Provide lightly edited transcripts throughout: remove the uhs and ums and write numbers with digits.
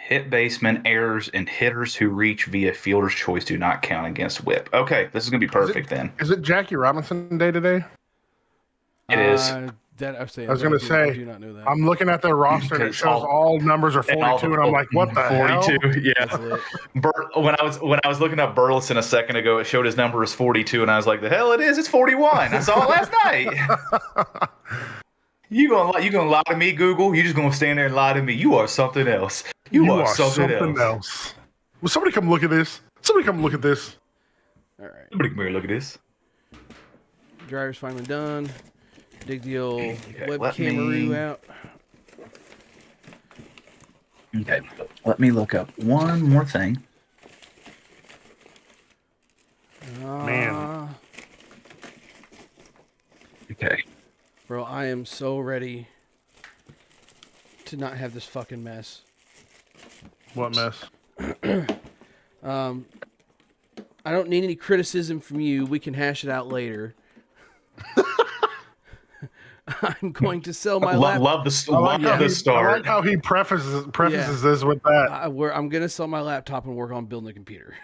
Hit baseman errors and hitters who reach via fielder's choice do not count against whip. Okay, this is going to be perfect then. Is it Jackie Robinson Day today? It is. That I'm saying. I was going to say, I do not know that. I'm looking at their roster and it shows all numbers are 42, and I'm like, what the 42, hell? Yeah. When I was looking up Burleson a second ago, it showed his number was 42, and I was like, the hell it is? It's 41. I saw it last night. You gonna lie to me, Google? You just gonna stand there and lie to me? You are something else. You are something else. Will somebody come look at this? All right. Somebody come here and look at this. Driver's finally done. Dig the old webcamaroo out. Okay, let me look up one more thing. Man. Okay. Bro, I am so ready to not have this fucking mess. What mess? I don't need any criticism from you. We can hash it out later. I'm going to sell my laptop. Love the start. I like how he prefaces this with that. I'm going to sell my laptop and work on building a computer.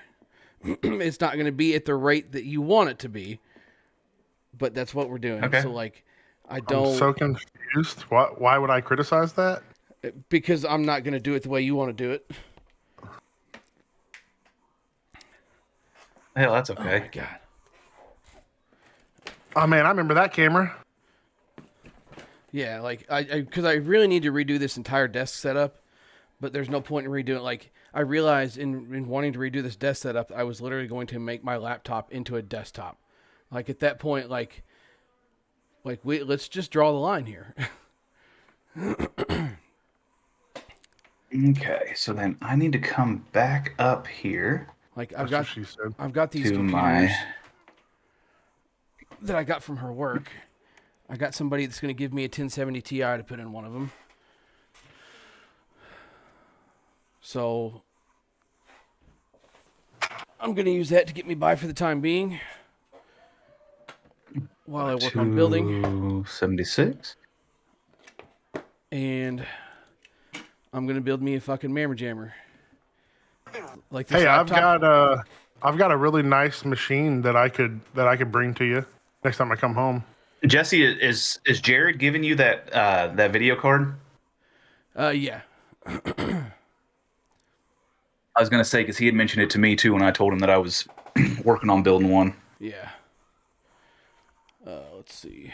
It's not going to be at the rate that you want it to be, but that's what we're doing. Okay. So, like, I'm so confused. Why would I criticize that? Because I'm not going to do it the way you want to do it. Hell, that's okay. Oh, my God. Oh, man, I remember that camera. Yeah, like, because I really need to redo this entire desk setup, but there's no point in redoing it. Like, I realized in wanting to redo this desk setup, I was literally going to make my laptop into a desktop. Like, at that point, let's just draw the line here. Okay, so then I need to come back up here. Like, I've got these computers that I got from her work. I got somebody that's going to give me a 1070 Ti to put in one of them. So I'm going to use that to get me by for the time being while I work on building. 276. And I'm going to build me a fucking Mammer Jammer. Like this hey, laptop. I've got a really nice machine that I could bring to you next time I come home. Jesse, is Jared giving you that video card? Yeah. I was gonna say because he had mentioned it to me too when I told him that I was working on building one. Yeah. Let's see.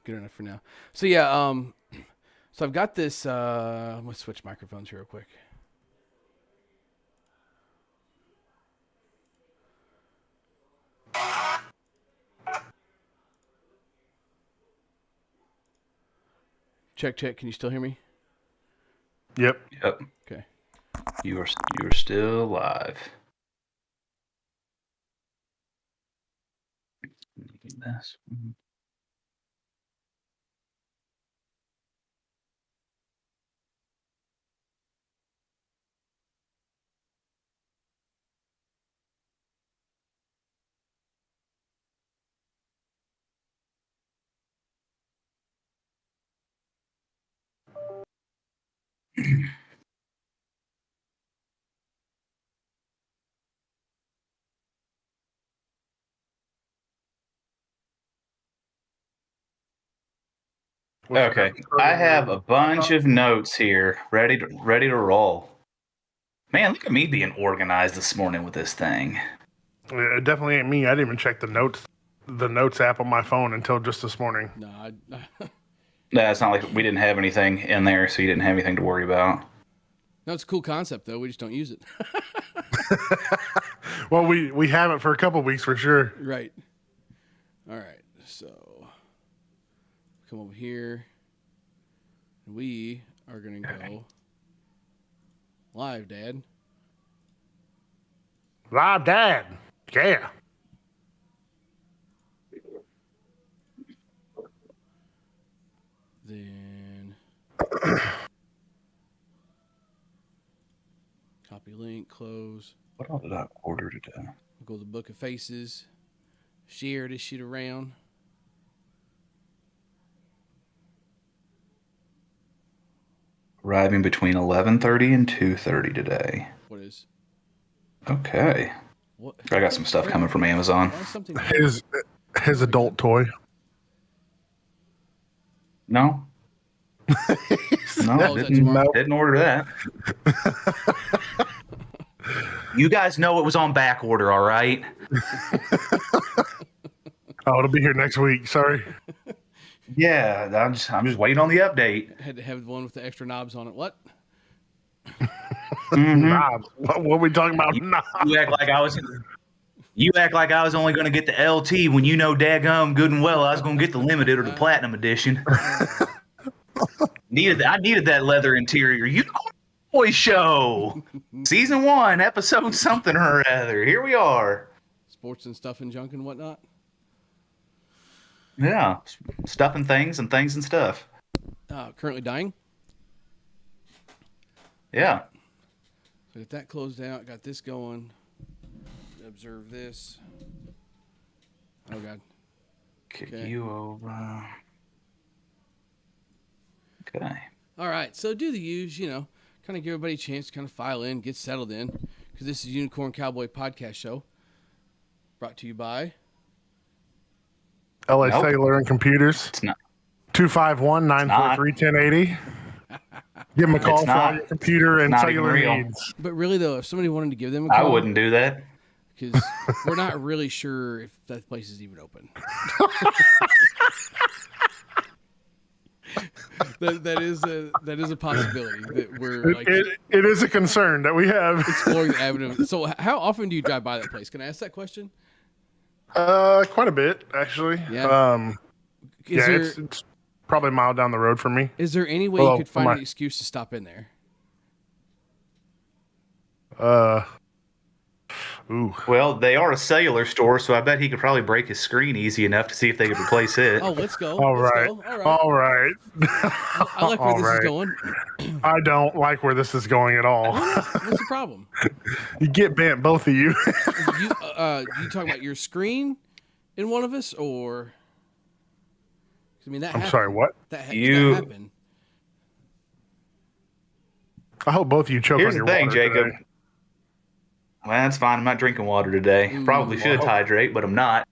Good enough for now. So yeah, so I've got this. I'm gonna switch microphones here real quick. Check. Can you still hear me? Yep. Okay. You are still live. This. Okay, I have a bunch of notes here ready to roll. Man, look at me being organized this morning with this thing. It definitely ain't me. I didn't even check the notes app on my phone until just this morning. No, It's not like we didn't have anything in there, so you didn't have anything to worry about. No, it's a cool concept though. We just don't use it. Well, we have it for a couple weeks for sure. Right. All right. So come over here. We are gonna go live, Dad. Live, Dad. Yeah. Then copy link, close. What all did I order today? We'll go to the Book of Faces. Share this shit around. Arriving between 11:30 and 2:30 today. What is? Okay. What? I got some stuff coming from Amazon. Why is something? His adult toy. No. No, Oh, is that tomorrow? didn't order that. You guys know it was on back order, all right? Oh, it'll be here next week. Sorry. Yeah, I'm just waiting on the update. Had to have the one with the extra knobs on it. What? Knobs. What are we talking about? Knobs. You act like I was. You act like I was only going to get the LT when you know daggum good and well I was going to get the limited or the platinum edition. I needed that leather interior. Unicorn Cowboy Show, season 1, episode something or other. Here we are. Sports and stuff and junk and whatnot. Yeah, stuff and things and stuff. Currently dying. Yeah. So get that closed out. Got this going. Observe this. Oh God. Kick Okay. you over. Okay. All right. So do the use. Kind of give everybody a chance to kind of file in, get settled in, because this is Unicorn Cowboy Podcast Show. Brought to you by. LA Nope. Cellular and Computers. It's not. 251-943-1080. Give them a call It's for not. all your computer and Not even cellular real. needs. But really, though, if somebody wanted to give them a call, I wouldn't do that. because we're not really sure if that place is even open. that is a possibility that we're like It is a concern that we have. exploring the avenue. So, how often do you drive by that place? Can I ask that question? Quite a bit, actually. Yeah. It's probably a mile down the road from me. Is there any way Well, you could find my- an excuse to stop in there? Ooh. Well, they are a cellular store, so I bet he could probably break his screen easy enough to see if they could replace it. Oh, let's go. All Let's right. go. All right. All right. I like where all this is right. going. I don't like where this is going at all. What's the problem? You get bent, both of you. You talking about your screen in one of us, or? I mean, that. I'm happened. sorry, what? That You- happened. I hope both of you choke Here's on the your thing, water Jacob. today. Well, that's fine. I'm not drinking water today. Probably should well. hydrate, but I'm not.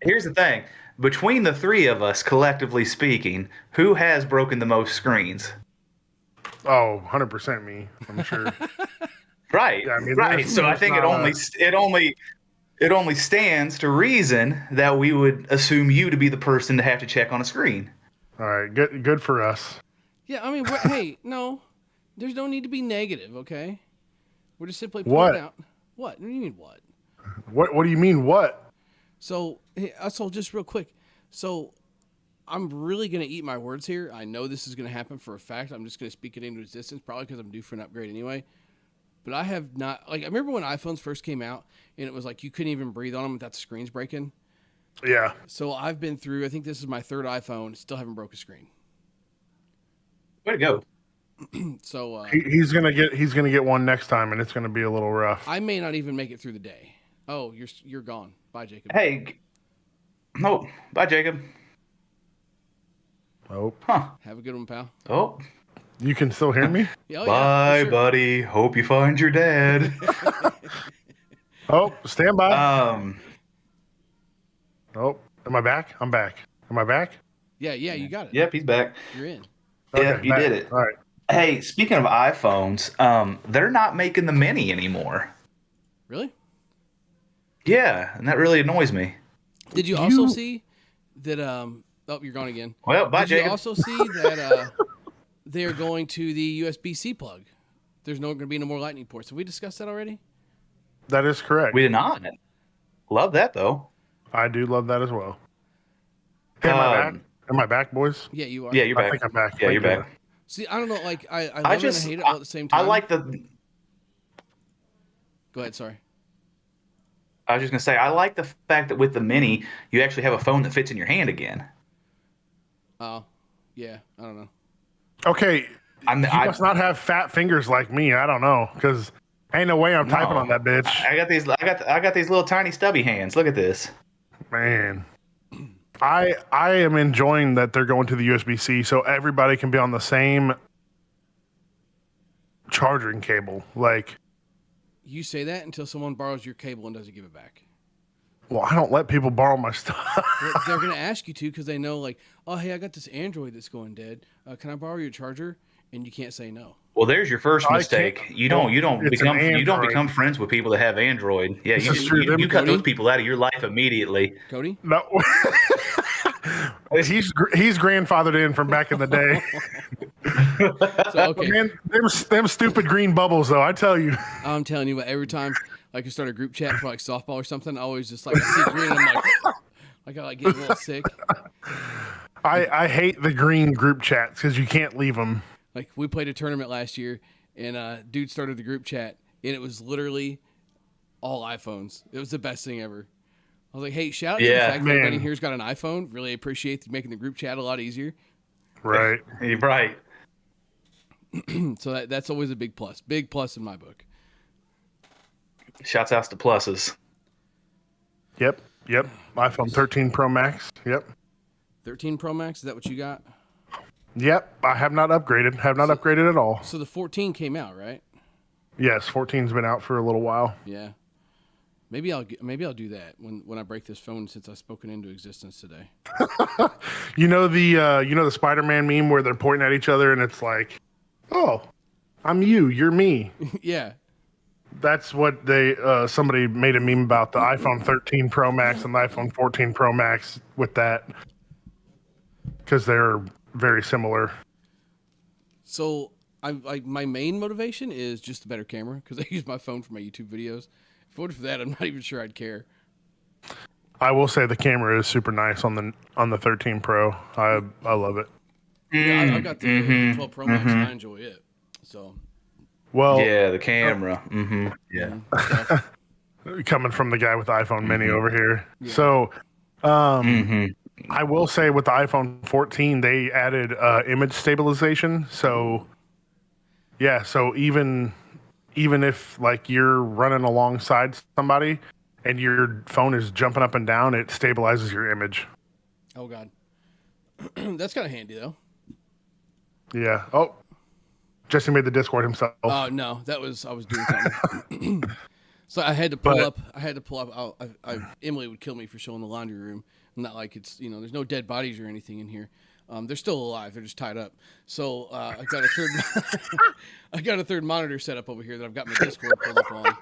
Here's the thing. Between the three of us, collectively speaking, who has broken the most screens? Oh, 100% me, I'm sure. Right. Yeah, I mean, right. there's- So I there's think not it only stands to reason that we would assume you to be the person to have to check on a screen. All right, good for us. Yeah, I mean, hey, no, there's no need to be negative, okay? We're just simply What? pointing out. What? What do you mean, what? What do you mean, what? So, just real quick. So, I'm really going to eat my words here. I know this is going to happen for a fact. I'm just going to speak it into existence, probably because I'm due for an upgrade anyway. But I have not, I remember when iPhones first came out, and it was like you couldn't even breathe on them without the screens breaking. Yeah. So, I've been through, I think this is my third iPhone, still haven't broke a screen. Way to go. So, He's gonna get one next time, and it's gonna be a little rough. I may not even make it through the day. Oh, you're gone. Bye, Jacob. Hey. No. Bye, Jacob. Oh, Huh. Have a good one, pal. Oh. you can still hear me? Yeah, oh, Bye, yeah, for sure. buddy. Hope you find your dad. Oh, stand by. Oh, am I back? I'm back. Am I back? Yeah, you got it. yep, he's back. You're in. Yeah, Okay, you back. did it. All right. Hey, speaking of iPhones, they're not making the Mini anymore. Really? Yeah, and that really annoys me. Did you also see that? Oh, you're gone again. Well, bye, Did you Jacob. also see that they are going to the USB-C plug? There's going to be no more Lightning ports. Have we discussed that already? That is correct. We did not. Love that, though. I do love that as well. Hey, am I back? Am I back, boys? Yeah, you are. Yeah, you're I back. think I'm back. Yeah, you're Thank you. back. See, I don't know. Like, I love it and I hate it all at the same I time. like the. Go ahead. Sorry. I was just gonna say, I like the fact that with the Mini, you actually have a phone that fits in your hand again. Oh, yeah. I don't know. Okay, I you must not have fat fingers like me. I don't know, because ain't no way I'm typing on that bitch. I got these little tiny stubby hands. Look at this. Man, I am enjoying that they're going to the USB-C, so everybody can be on the same charging cable. Like, You say that until someone borrows your cable and doesn't give it back. well, I don't let people borrow my stuff. Well, they're gonna ask you to because they know, like, oh hey, I got this Android that's going dead. Can I borrow your charger? And you can't say no. Well, there's your first I mistake. can't- You don't it's an Android. become friends with people that have Android. Yeah, This is true. you cut Cody? those people out of your life immediately. Cody? No. he's grandfathered in from back in the day. So okay, Man, them stupid green bubbles, though. I tell you. I'm telling you what. Every time like I start a group chat for like softball or something, I always just like I see green, and I'm like I like get a little sick. I hate the green group chats because you can't leave them. Like we played a tournament last year, and dude started the group chat, and it was literally all iPhones. It was the best thing ever. I was like, hey, shout out to the Yeah, fact that everybody man. here's got an iPhone. Really appreciate making the group chat a lot easier. Right. You're right. So that's always a big plus. Big plus in my book. Shouts out to pluses. Yep. iPhone 13 Pro Max. Yep. 13 Pro Max, is that what you got? Yep. I have not upgraded. Have not upgraded at all. So the 14 came out, right? Yes, 14's been out for a little while. Yeah. Maybe I'll do that when I break this phone since I've spoken into existence today. You know the Spider-Man meme where they're pointing at each other and it's like, "Oh, I'm you, you're me." Yeah. That's what they somebody made a meme about the iPhone 13 Pro Max and the iPhone 14 Pro Max with that because they're very similar. So my main motivation is just a better camera because I use my phone for my YouTube videos. If it weren't for that, I'm not even sure I'd care. I will say the camera is super nice on the 13 Pro. I love it. Yeah, I got the 12 Pro Max and I enjoy it. So Well, Yeah, the camera. Mm-hmm. Yeah. coming from the guy with the iPhone Mini over here. Yeah. So, I will say with the iPhone 14, they added image stabilization. So, yeah. So even if like you're running alongside somebody and your phone is jumping up and down, it stabilizes your image. oh god, that's kind of handy though. Yeah. Oh, Jesse made the Discord himself. Oh no, I was doing something. So I had to pull up. Emily would kill me for showing the laundry room. Not like it's there's no dead bodies or anything in here. They're still alive. They're just tied up. So I got a third monitor set up over here that I've got my Discord pulled up on.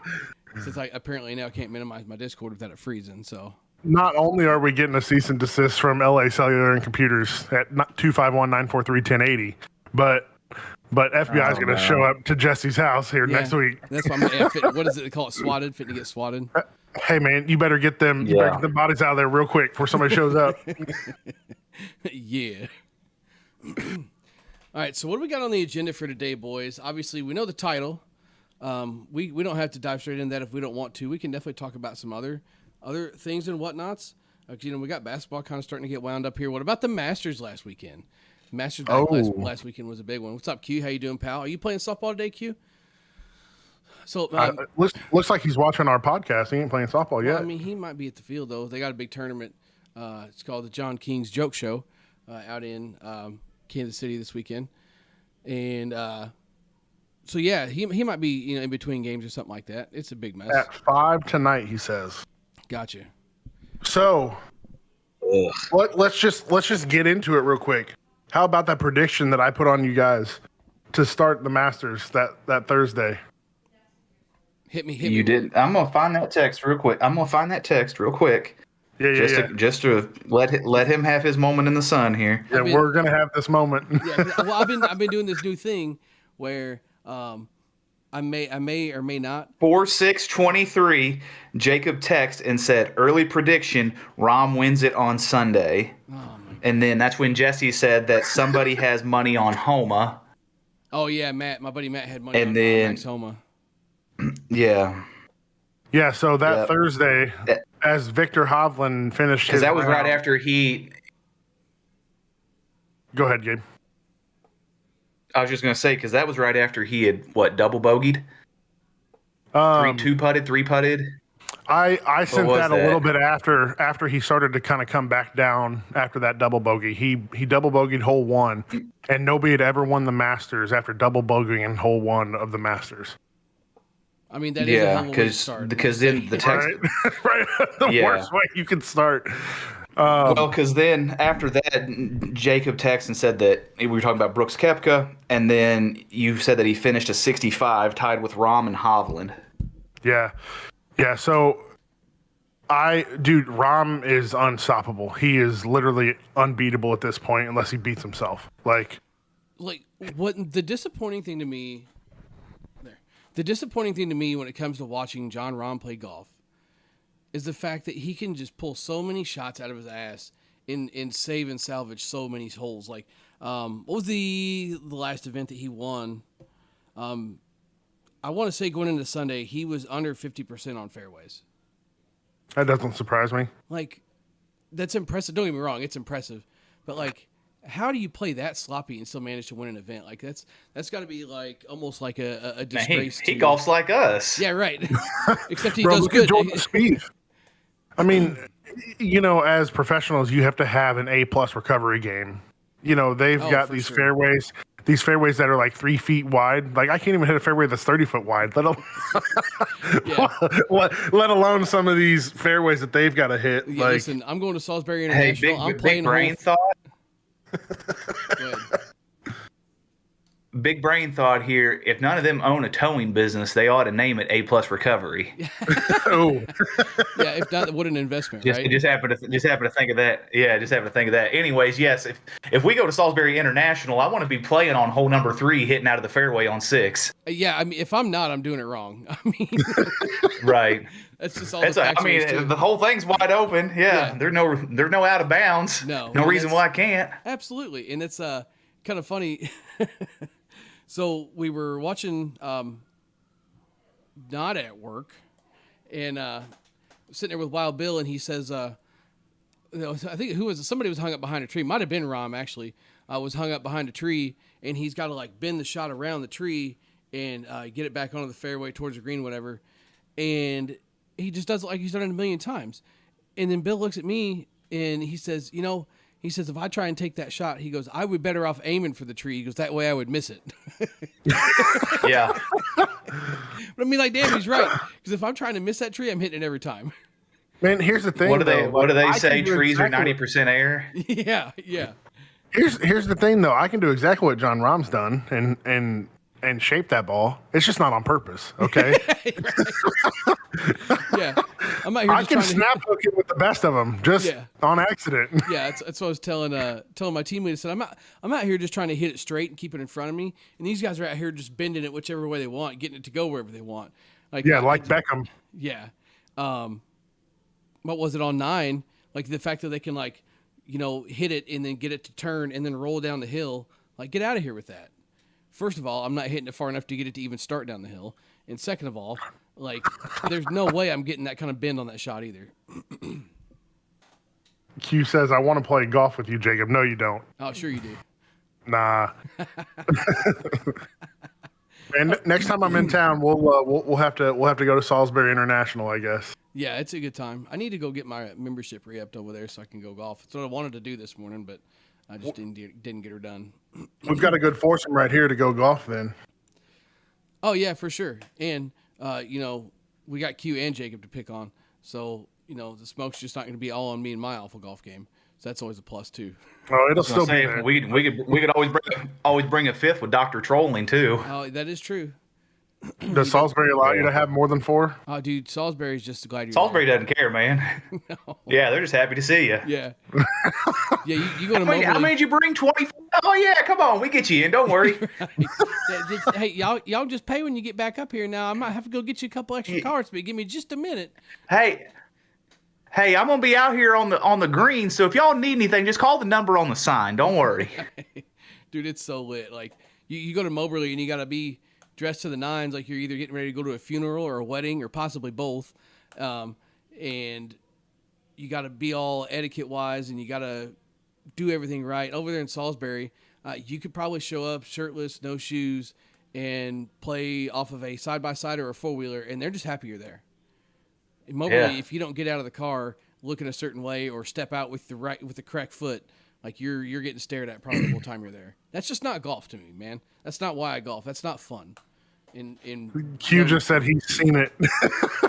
Since I apparently now can't minimize my Discord without it freezing. So Not only are we getting a cease and desist from LA Cellular and Computers at 251-943-1080, but FBI is going to show up to Jesse's house here next week. That's why what is it? They call it swatted. Fit to get swatted. Hey man, you better get them. You better get the bodies out of there real quick before somebody shows up. Yeah. All right. So what do we got on the agenda for today, boys? Obviously, we know the title. We don't have to dive straight into that if we don't want to. We can definitely talk about some other things and whatnots. We got basketball kind of starting to get wound up here. What about the Masters last weekend? Masters back last weekend was a big one. What's up, Q? How you doing, pal? Are you playing softball today, Q? So looks like he's watching our podcast. He ain't playing softball yet. I mean, he might be at the field though. They got a big tournament. It's called the John King's Joke Show out in Kansas City this weekend, and so yeah, he might be in between games or something like that. It's a big mess. At 5 tonight, he says. Gotcha. So let's just get into it real quick. How about that prediction that I put on you guys to start the Masters that Thursday? Hit me. You did. I'm gonna find that text real quick. Yeah. Just to let him have his moment in the sun here. Yeah, we're gonna have this moment. Yeah. Well, I've been doing this new thing where I may or may not. 4623. Jacob texted and said, "Early prediction: Rom wins it on Sunday." Oh my. And then that's when Jesse said that somebody has money on Homa. Oh yeah, Matt. My buddy Matt had money And on then- Max Homa. Yeah. Yeah, so that Thursday, as Victor Hovland finished his Because that was round, right after he. Go ahead, Gabe. I was just gonna say because that was right after he had double bogeyed, three putted. I sent was that a that? little bit after he started to kind of come back down after that double bogey. He double bogeyed hole 1, and nobody had ever won the Masters after double bogeying hole 1 of the Masters. I mean, that is a hell of a way to start. Because then the text, Right, right, the Yeah. worst way you can start. well, because then after that, Jacob texted and said that we were talking about Brooks Koepka, and then you said that he finished a 65, tied with Rahm and Hovland. Yeah. Yeah, so Rahm is unstoppable. He is literally unbeatable at this point unless he beats himself. Like what the disappointing thing to me when it comes to watching John Rahm play golf is the fact that he can just pull so many shots out of his ass and save and salvage so many holes. Like, what was the last event that he won? I want to say going into Sunday, he was under 50% on fairways. That doesn't surprise me. Like, that's impressive. Don't get me wrong, it's impressive. But, like, how do you play that sloppy and still manage to win an event? Like, that's got to be, like, almost like a disgrace. He golfs like us. Yeah, right. Except he Bro, does look good. at Jordan Spieth. I mean, as professionals, you have to have an A+ recovery game. They've got these fairways. These fairways that are like 3 feet wide. Like, I can't even hit a fairway that's 30 foot wide, let alone some of these fairways that they've got to hit. Yeah, like, listen, I'm going to Salisbury International. I'm big playing brain thought. Go ahead. Big brain thought here. If none of them own a towing business, they ought to name it A+ Recovery. oh, Yeah, if not, what an investment, right? Just happen to think of that. Yeah, just happen to think of that. Anyways, yes, if we go to Salisbury International, I want to be playing on hole number 3, hitting out of the fairway on 6. Yeah, I mean, if I'm not, I'm doing it wrong. I mean, right. That's just all. The whole thing's wide open. Yeah, there's no out of bounds. No reason why I can't. Absolutely, and it's kind of funny. So we were watching, not at work, and sitting there with Wild Bill, and he says, I think somebody was hung up behind a tree. Might have been Rom, actually. Was hung up behind a tree, and he's got to like bend the shot around the tree and get it back onto the fairway towards the green, whatever. And he just does it like he's done it a million times. And then Bill looks at me and he says, if I try and take that shot, he goes, I would be better off aiming for the tree. He goes, that way I would miss it. Yeah. But I mean, like, damn, he's right. Because if I'm trying to miss that tree, I'm hitting it every time. Man, here's the thing. What do they I say? Trees are 90% air. Yeah. Here's the thing, though. I can do exactly what John Rahm's done and shape that ball. It's just not on purpose, okay? Yeah. I'm out here. I can snap hook it with the best of them, just on accident. Yeah, that's what I was telling my teammate. I said, I'm out here just trying to hit it straight and keep it in front of me, and these guys are out here just bending it whichever way they want, getting it to go wherever they want. Like Beckham. Yeah. What was it on 9? Like the fact that they can hit it and then get it to turn and then roll down the hill. Like, get out of here with that. First of all, I'm not hitting it far enough to get it to even start down the hill. And second of all, like, there's no way I'm getting that kind of bend on that shot either. Q says, I want to play golf with you, Jacob. No, you don't. Oh, sure you do. Nah. And next time I'm in town, we'll have to go to Salisbury International, I guess. Yeah, it's a good time. I need to go get my membership re-upped over there so I can go golf. That's what I wanted to do this morning, but I just didn't get her done. We've got a good foursome right here to go golf then. Oh yeah, for sure. And we got Q and Jacob to pick on, so the smoke's just not going to be all on me and my alpha golf game. So that's always a plus too. Oh, it'll still be there. We could always bring a fifth with Dr. Trolling too. Oh, that is true. Does Salisbury allow you to have more than 4? Oh, dude, Salisbury's just glad you're Salisbury there. doesn't care, man. No. Yeah, they're just happy to see you. Yeah. Yeah, you go to Moberly. How many did you bring? 24? Oh, yeah, come on. We get you in. Don't worry. Hey, y'all just pay when you get back up here now. I might have to go get you a couple extra cards, but give me just a minute. Hey, I'm going to be out here on the green, so if y'all need anything, just call the number on the sign. Don't worry. Dude, it's so lit. Like, you go to Moberly and you got to be dressed to the nines, like you're either getting ready to go to a funeral or a wedding or possibly both. And you got to be all etiquette wise and you got to do everything right. Over there in Salisbury, you could probably show up shirtless, no shoes, and play off of a side-by-side or a four-wheeler, and they're just happy you're there. In Moberly, if you don't get out of the car looking a certain way or step out with the correct foot, like you're getting stared at probably the whole time you're there. That's just not golf to me, man. That's not why I golf. That's not fun. Q just said he's seen it,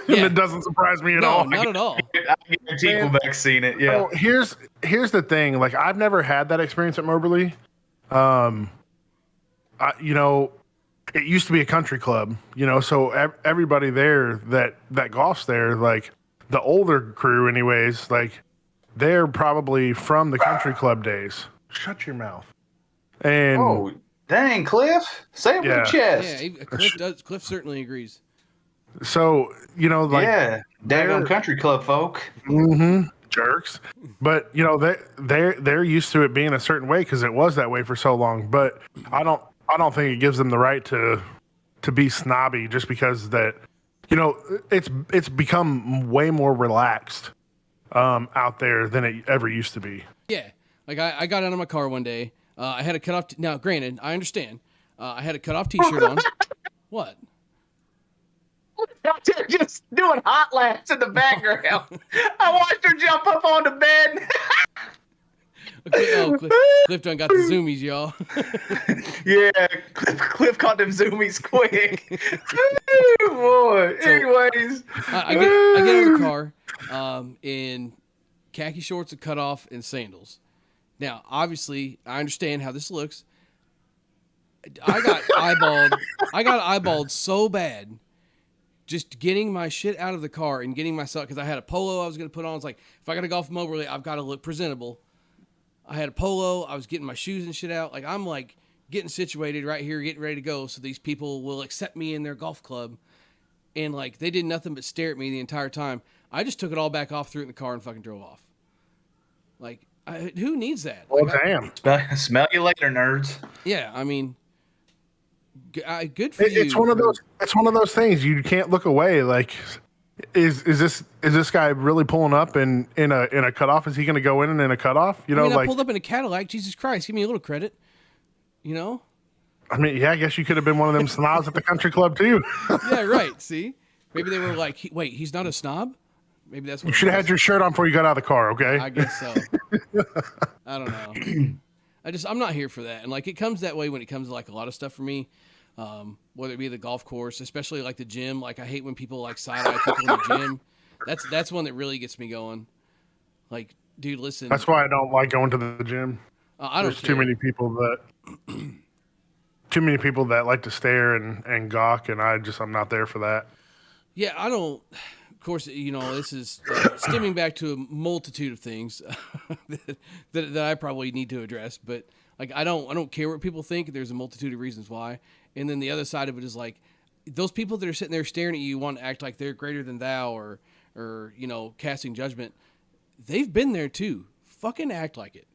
and it doesn't surprise me at all. Not at all. I guarantee Quebec's seen it. Yeah. So here's the thing. Like, I've never had that experience at Moberly. It used to be a country club, so everybody there that golfs there, like the older crew anyways, like they're probably from the country club days. Shut your mouth. And dang, Cliff, say it with your chest. Yeah, Cliff certainly agrees. So, daggone country club folk. Mm-hmm. Jerks. But, they're used to it being a certain way because it was that way for so long. But I don't think it gives them the right to be snobby just because that, it's become way more relaxed out there than it ever used to be. Yeah. Like I got out of my car one day. I had a cut off. Now, granted, I understand. I had a cut off T-shirt on. What? Just doing hot laps in the background. I watched her jump up on the bed. Cliff done got the zoomies, y'all. Yeah, Cliff caught them zoomies quick. Ooh, boy. So, anyways, I get out of the car in khaki shorts, a cutoff, and sandals. Now, obviously, I understand how this looks. I got eyeballed so bad just getting my shit out of the car and getting myself, because I had a polo I was going to put on. It's like, if I got to golf Moberly, I've got to look presentable. I had a polo. I was getting my shoes and shit out. Like, I'm like getting situated right here, getting ready to go so these people will accept me in their golf club. And like, they did nothing but stare at me the entire time. I just took it all back off, threw it in the car, and fucking drove off. Like, who needs that? Well, like, damn. Smell you later, nerds. Yeah, I mean, good for you. It's one of those. It's one of those things you can't look away. Like, is this guy really pulling up in a cutoff? Is he going to go in a cutoff? I pulled up in a Cadillac. Jesus Christ, give me a little credit. I mean, yeah, I guess you could have been one of them snobs at the country club too. Yeah, right. See, maybe they were like, wait, he's not a snob. Maybe that's what you should have had your shirt on before you got out of the car. Okay, I guess so. I don't know. I'm not here for that. And like, it comes that way when it comes to like a lot of stuff for me. Whether it be the golf course, especially like the gym. Like, I hate when people like side eye people in the gym. That's one that really gets me going. Like, dude, listen. That's why I don't like going to the gym. There's too many people that like to stare and gawk, and I'm not there for that. Yeah, I don't. Of course, this is stemming back to a multitude of things that I probably need to address. But like, I don't care what people think. There's a multitude of reasons why. And then the other side of it is like, those people that are sitting there staring at you want to act like they're greater than thou or casting judgment. They've been there too. Fucking act like it.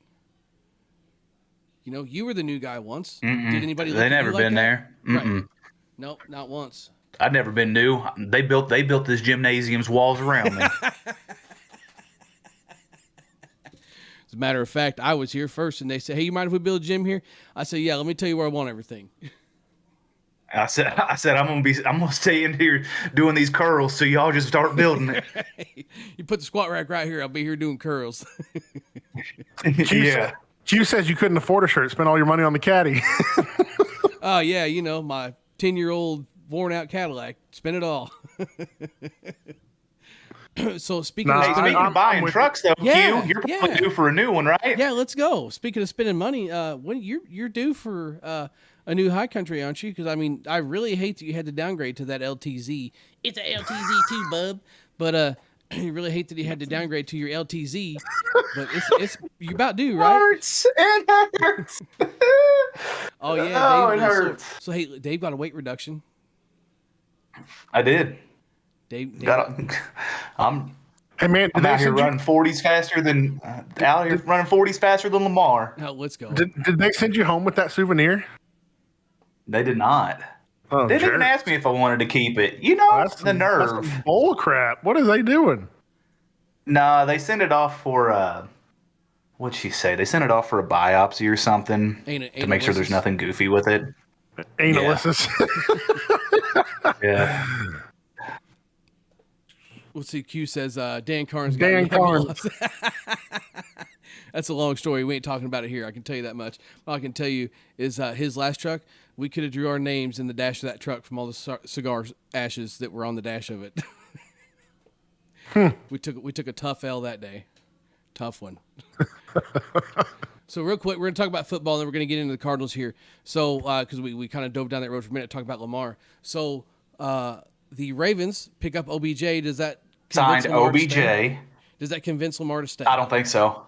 You were the new guy once. Mm-mm. Did anybody? They never been there. Right. Nope, not once. I've never been new. They built this gymnasium's walls around me. As a matter of fact, I was here first, and they said, "Hey, you mind if we build a gym here?" I said, "Yeah, let me tell you where I want everything." I said, I'm gonna stay in here doing these curls, so y'all just start building it. You put the squat rack right here. I'll be here doing curls. Yeah. Q says you couldn't afford a shirt. Spend all your money on the caddy. Oh yeah, my 10-year-old worn out Cadillac. Spend it all. So speaking of buying trucks, though, yeah, Q, you're probably due for a new one, right? Yeah, let's go. Speaking of spending money, when you're due for a new high country, aren't you? Because I mean, I really hate that you had to downgrade to that LTZ. It's a LTZ too, bub. But you really hate that you had to downgrade to your LTZ. But it's you're about due, right? It hurts. Oh yeah, it hurts. So hey, Dave got a weight reduction. I did. Dave. I'm running 40s faster than running 40s faster than Lamar. Now let's go. Did they send you home with that souvenir? They did not. Oh, they didn't even ask me if I wanted to keep it. That's the nerve. That's bull crap. What are they doing? No, they sent it off for what'd she say? They sent it off for a biopsy or something to make sure there's nothing goofy with it. Analysis. Yeah. Let's see. Q says Dan Carnes got Dan me heavy Carnes. loss. That's a long story. We ain't talking about it here. I can tell you that much. All I can tell you is his last truck. We could have drew our names in the dash of that truck from all the cigar ashes that were on the dash of it. We took a tough L that day. Tough one. So real quick, we're going to talk about football, and then we're going to get into the Cardinals here. So because we kind of dove down that road for a minute, talk about Lamar. So the Ravens pick up OBJ. Does that convince Signed Lamar to OBJ. stay? Does that convince Lamar to stay? I don't think so.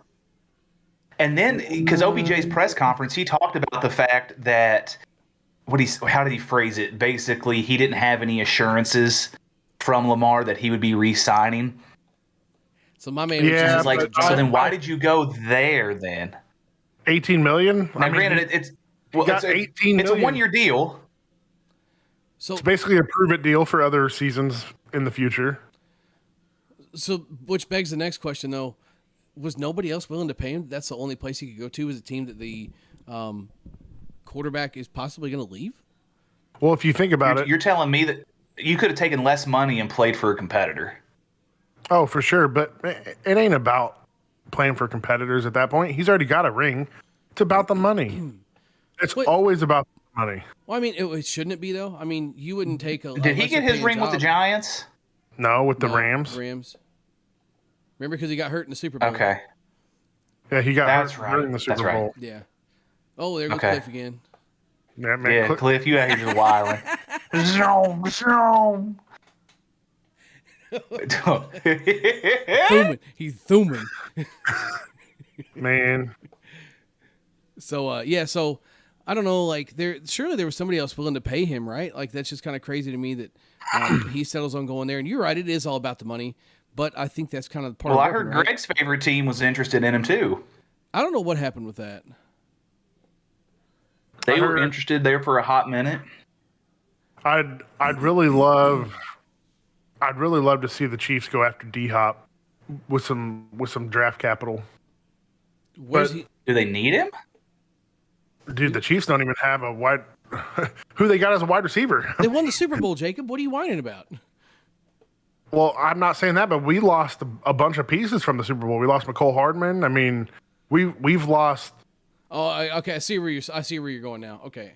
And then, because OBJ's press conference, he talked about the fact that how did he phrase it? Basically, he didn't have any assurances from Lamar that he would be re-signing. So my man, Yeah, was Like, so then why did you go there then? 18 million. Now, granted, it's got 18 it's a million. 1-year deal. so It's basically a prove it deal for other seasons in the future. so which begs the next question though. Was nobody else willing to pay him? That's the only place he could go to, is a team that the quarterback is possibly going to leave? Well, if you think about You're telling me that you could have taken less money and played for a competitor. Oh, for sure. But it ain't about playing for competitors at that point. He's already got a ring. It's about the money. It's Wait. always about the money. Well, I mean, shouldn't it be though? I mean, you wouldn't take a. Did he get his ring with the Giants? No, with the No, Rams. Rams. Remember, because he got hurt in the Super Bowl. Okay. Yeah, he got That's hurt right. during the Super That's right. Bowl. Yeah. Oh, there goes Okay. Cliff again. Yeah, man. Yeah, Cliff, you out here just wilding. Zoom. Thuman. He's Thuman. Man. So yeah, so I don't know. Like surely there was somebody else willing to pay him, right? Like that's just kind of crazy to me that he settles on going there. And you're right, it is all about the money. But I think that's kind of part. Well, of I heard right? Greg's favorite team was interested in him too. I don't know what happened with that. They were interested there for a hot minute. I'd really love to see the Chiefs go after D-Hop with some draft capital. Where's But- he? Do they need him? Dude, the Chiefs don't even have a wide who they got as a wide receiver. They won the Super Bowl, Jacob. What are you whining about? Well, I'm not saying that, but we lost a bunch of pieces from the Super Bowl. We lost McCole Hardman. I mean, we've lost. Oh, okay. I see where you're going now. Okay,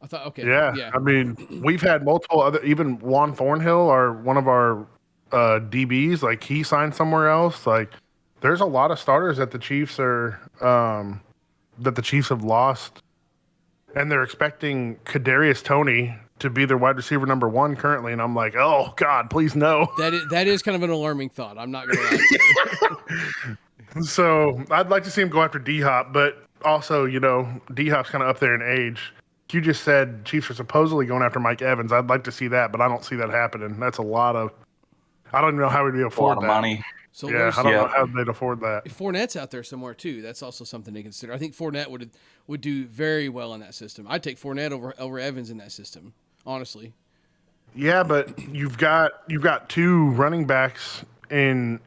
I thought. Okay, Yeah, I mean, we've had multiple other. Even Juan Thornhill, one of our DBs, like he signed somewhere else. Like, there's a lot of starters that the Chiefs have lost, and they're expecting Kadarius Toney to be their wide receiver number 1 currently, and I'm like, oh God, please no. that is kind of an alarming thought. I'm not going to lie to you. So I'd like to see him go after D-Hop, but also, D-Hop's kind of up there in age. You just said Chiefs are supposedly going after Mike Evans. I'd like to see that, but I don't see that happening. That's a lot of. I don't even know how we'd be able to A lot afford of that. money. So Yeah, I don't know how they'd afford that. Fournette's out there somewhere too. That's also something to consider. I think Fournette would do very well in that system. I'd take Fournette over Evans in that system, honestly. Yeah, but you've got 2 running backs in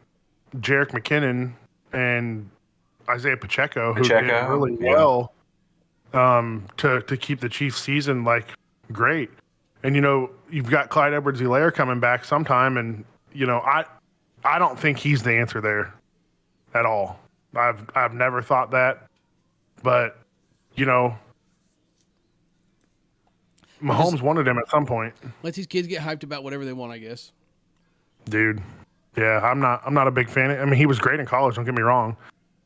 Jerick McKinnon and Isaiah Pacheco who did really well to keep the Chiefs season like great. And you've got Clyde Edwards-Helaire coming back sometime, and I don't think he's the answer there at all. I've never thought that, but Mahomes wanted him at some point. Let these kids get hyped about whatever they want, I guess. Dude, yeah, I'm not a big fan. I mean, he was great in college. Don't get me wrong,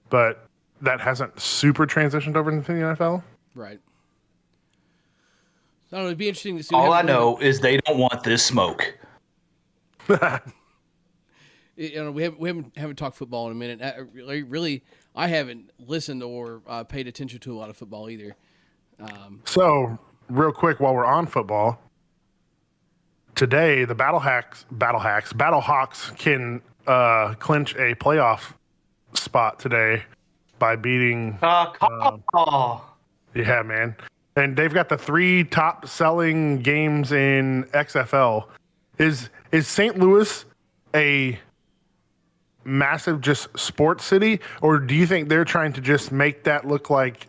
but that hasn't super transitioned over into the NFL. Right. I don't know. It'd be interesting to see. All I know is they don't want this smoke. We haven't talked football in a minute. Really, I haven't listened or paid attention to a lot of football either. So, real quick, while we're on football, today the Battlehawks can clinch a playoff spot today by beating. Yeah, man, and they've got the 3 top selling games in XFL. Is St. Louis a massive just sports city, or do you think they're trying to just make that look like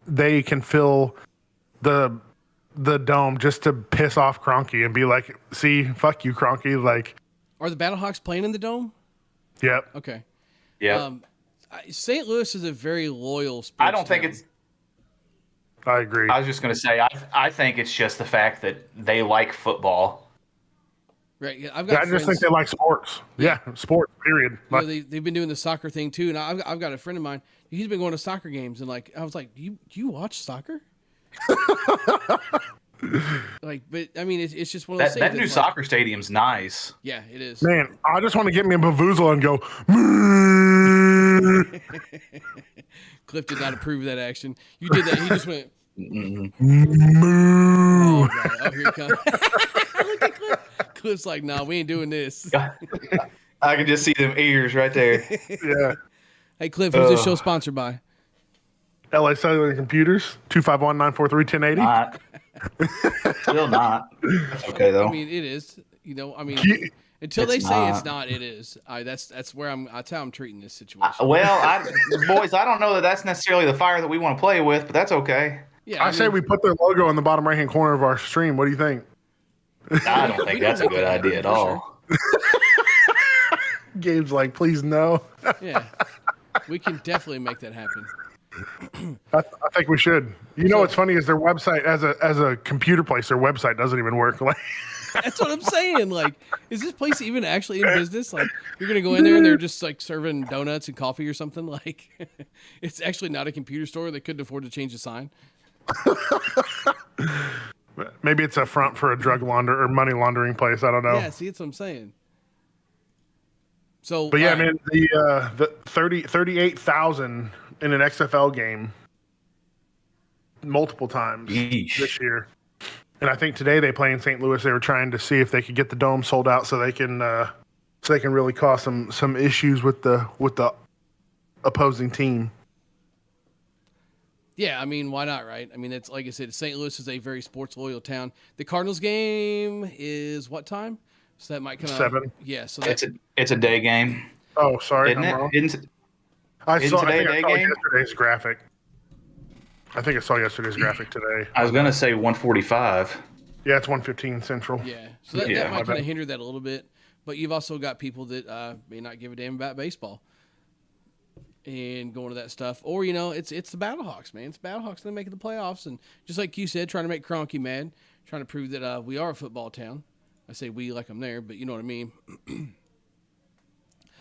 they can fill the dome just to piss off Kroenke and be like, see, fuck you, Kroenke, like Are the Battlehawks playing in the Dome? Yep. Okay. Yeah. St. Louis is a very loyal sports I don't think town. it's. I agree. I was just going to say, I think it's just the fact that they like football. Right. Yeah, I've Yeah, got I just friends. think they like sports. Yeah, sports. Period. You know, Like, they've been doing the soccer thing too, and I've got a friend of mine. He's been going to soccer games, and I was like, do you watch soccer? Like, but I mean, it's just one of those That things. new that's like- soccer stadium's nice. Yeah, it is. man, I just want to get me a Bavuzela and go. Cliff did not approve of that action. You did that. He just went. Moo. Oh, God. Oh, here it comes. Look at Cliff. Cliff's like, nah, we ain't doing this. I can just see them ears right there. Yeah. Hey, Cliff, who's this show sponsored by? LA Cellular Computers, 251-943-1080. Not. Still not. That's okay though. I mean, it is. You know, I mean, Yeah. until they It's say it's not. not, it is. That's where that's how I'm treating this situation. Well, boys, I don't know that that's necessarily the fire that we want to play with, but that's okay. Yeah, I say we put their logo in the bottom right-hand corner of our stream. What do you think? I don't think that's a good idea at all. Gabe's like, please no. Yeah, we can definitely make that happen. I think we should. You know what's funny is their website, as a computer place, their website doesn't even work. Like, That's what I'm saying. Like, is this place even actually in business? Like, you're gonna go in there and they're just like serving donuts and coffee or something. Like, it's actually not a computer store. They couldn't afford to change the sign. maybe it's a front for a drug launder or money laundering place. I don't know. Yeah, see, that's what I'm saying. So, But yeah, all right. man, the 38,000 in an XFL game multiple times Yeesh. this year. And I think today they play in St. Louis. They were trying to see if they could get the dome sold out so they can really cause some issues with the opposing team. Yeah, I mean, why not, right? I mean, it's like I said, St. Louis is a very sports loyal town. The Cardinals game is what time? So that might kind of 7. Yeah, so that's It's a day game, Oh, sorry, isn't I'm it? wrong. Isn't I Isn't think today I a saw game? yesterday's graphic. I think I saw yesterday's graphic today. I was gonna say 145. Yeah, it's 1:15 Central. yeah. So that, Yeah, that my might kind bad. of hinder that a little bit. But you've also got people that may not give a damn about baseball and going to that stuff. Or, you know, it's the Battlehawks, man. It's Battlehawks. They're making the playoffs. And just like you said, trying to make Kroenke mad, trying to prove that we are a football town. I say we like I'm there, but you know what I mean.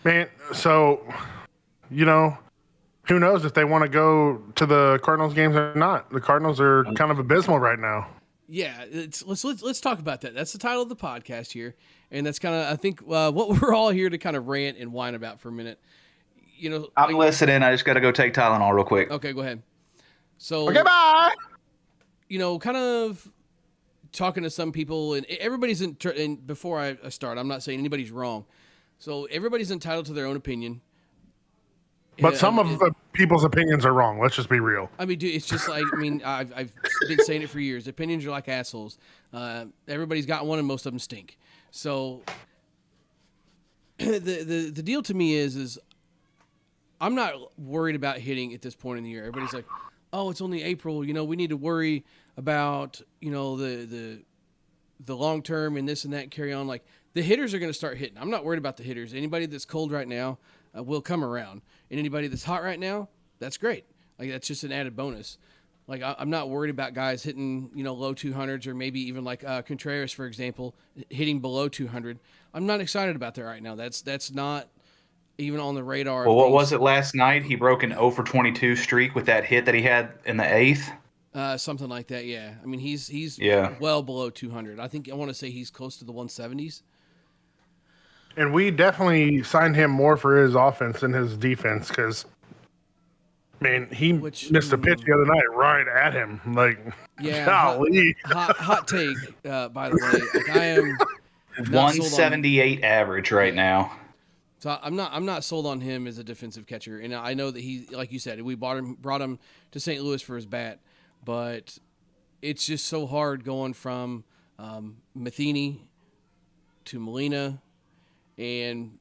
Man, so, you know, who knows if they want to go to the Cardinals games or not. The Cardinals are kind of abysmal right now. Yeah, let's talk about that. That's the title of the podcast here, and that's kind of I think what we're all here to kind of rant and whine about for a minute. You know, I'm listening. I just got to go take Tylenol real quick. okay, go ahead. So Okay, bye. you know, kind of talking to some people, and everybody's and before I start, I'm not saying anybody's wrong. So everybody's entitled to their own opinion. But Yeah, some of the people's opinions are wrong. Let's just be real. I mean, dude, it's just like, I mean, I've been saying it for years. Opinions are like assholes. Everybody's got one, and most of them stink. So the deal to me is I'm not worried about hitting at this point in the year. Everybody's like, oh, it's only April. You know, we need to worry about, you know, the long term and this and that and carry on. Like, the hitters are going to start hitting. I'm not worried about the hitters. Anybody that's cold right now will come around. And anybody that's hot right now, that's great. Like, that's just an added bonus. Like, I'm not worried about guys hitting, you know, low 200s or maybe even like Contreras, for example, hitting below 200. I'm not excited about that right now. That's not even on the radar. Well, what was it last night? He broke an 0 for 22 streak with that hit that he had in the 8th. Something like that, yeah. I mean, he's Yeah. well below 200. I want to say he's close to the 170s. And we definitely signed him more for his offense than his defense because, man, he missed a pitch the other night right at him. Like, Yeah, golly. hot take, by the way. Like, I am not sold on, 178 average right now. so I'm not sold on him as a defensive catcher. And I know that he, like you said, we brought him to St. Louis for his bat, but it's just so hard going from Matheny to Molina, and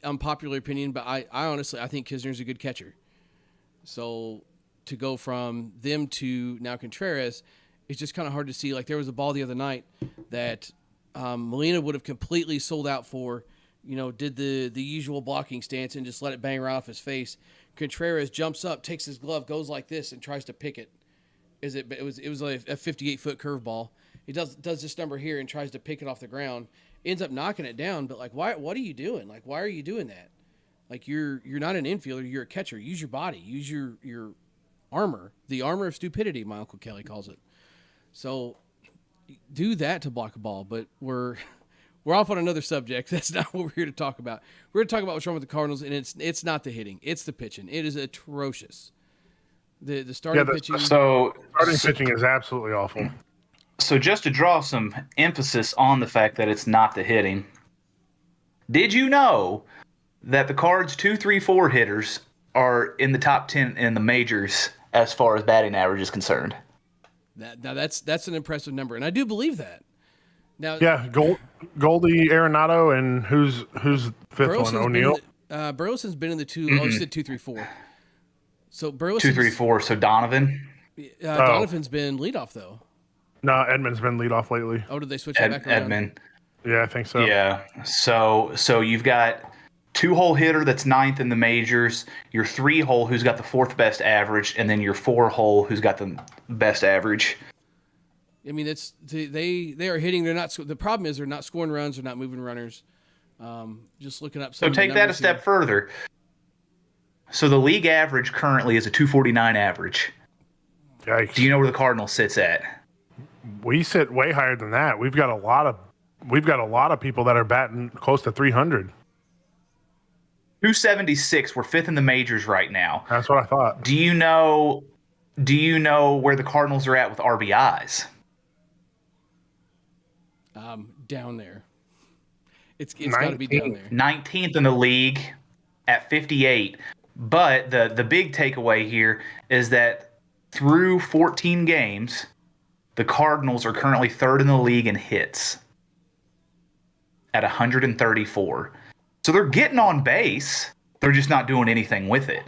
unpopular opinion, but I honestly I think Kisner's a good catcher. So to go from them to now Contreras, it's just kind of hard to see. Like, there was a ball the other night that Molina would have completely sold out for, did the usual blocking stance and just let it bang right off his face. Contreras jumps up, takes his glove, goes like this, and tries to pick it. It was like a 58-foot curveball. He does this number here and tries to pick it off the ground. Ends up knocking it down, but like, why? What are you doing? Like, why are you doing that? Like, you're not an infielder. You're a catcher. Use your body. Use your armor. The armor of stupidity, my Uncle Kelly calls it. So do that to block a ball. But we're off on another subject. That's not what we're here to talk about. We're going to talk about what's wrong with the Cardinals, and it's not the hitting. It's the pitching. It is atrocious. The starting pitching. Starting pitching is absolutely awful. So just to draw some emphasis on the fact that it's not the hitting, did you know that the Cards' 2, 3, 4 hitters are in the top 10 in the majors as far as batting average is concerned? Now that's an impressive number, and I do believe that. Now, yeah, Goldie, Arenado, and who's fifth one? O'Neill. Burleson's been in the two. Oh, you said 2, 3, 4. So Burleson 2, 3, 4. So Donovan. Donovan's been leadoff though. No, Edmonds been leadoff lately. Oh, did they switch that back around? Edmund. Yeah, I think so. Yeah. So you've got 2-hole hitter that's 9th in the majors, your 3-hole who's got the 4th best average, and then your 4-hole who's got the best average. I mean, they are hitting. They're not. The problem is they're not scoring runs. They're not moving runners. Just looking up. So take that a step further. So the league average currently is a 249 average. Yikes. Do you know where the Cardinals sits at? We sit way higher than that. We've got a lot of people that are batting close to 300. 276. We're 5th in the majors right now. That's what I thought. Do you know where the Cardinals are at with RBIs? Down there. It's got to be down there. 19th in the league at 58. But the big takeaway here is that through 14 games, the Cardinals are currently 3rd in the league in hits at 134. So they're getting on base. They're just not doing anything with it.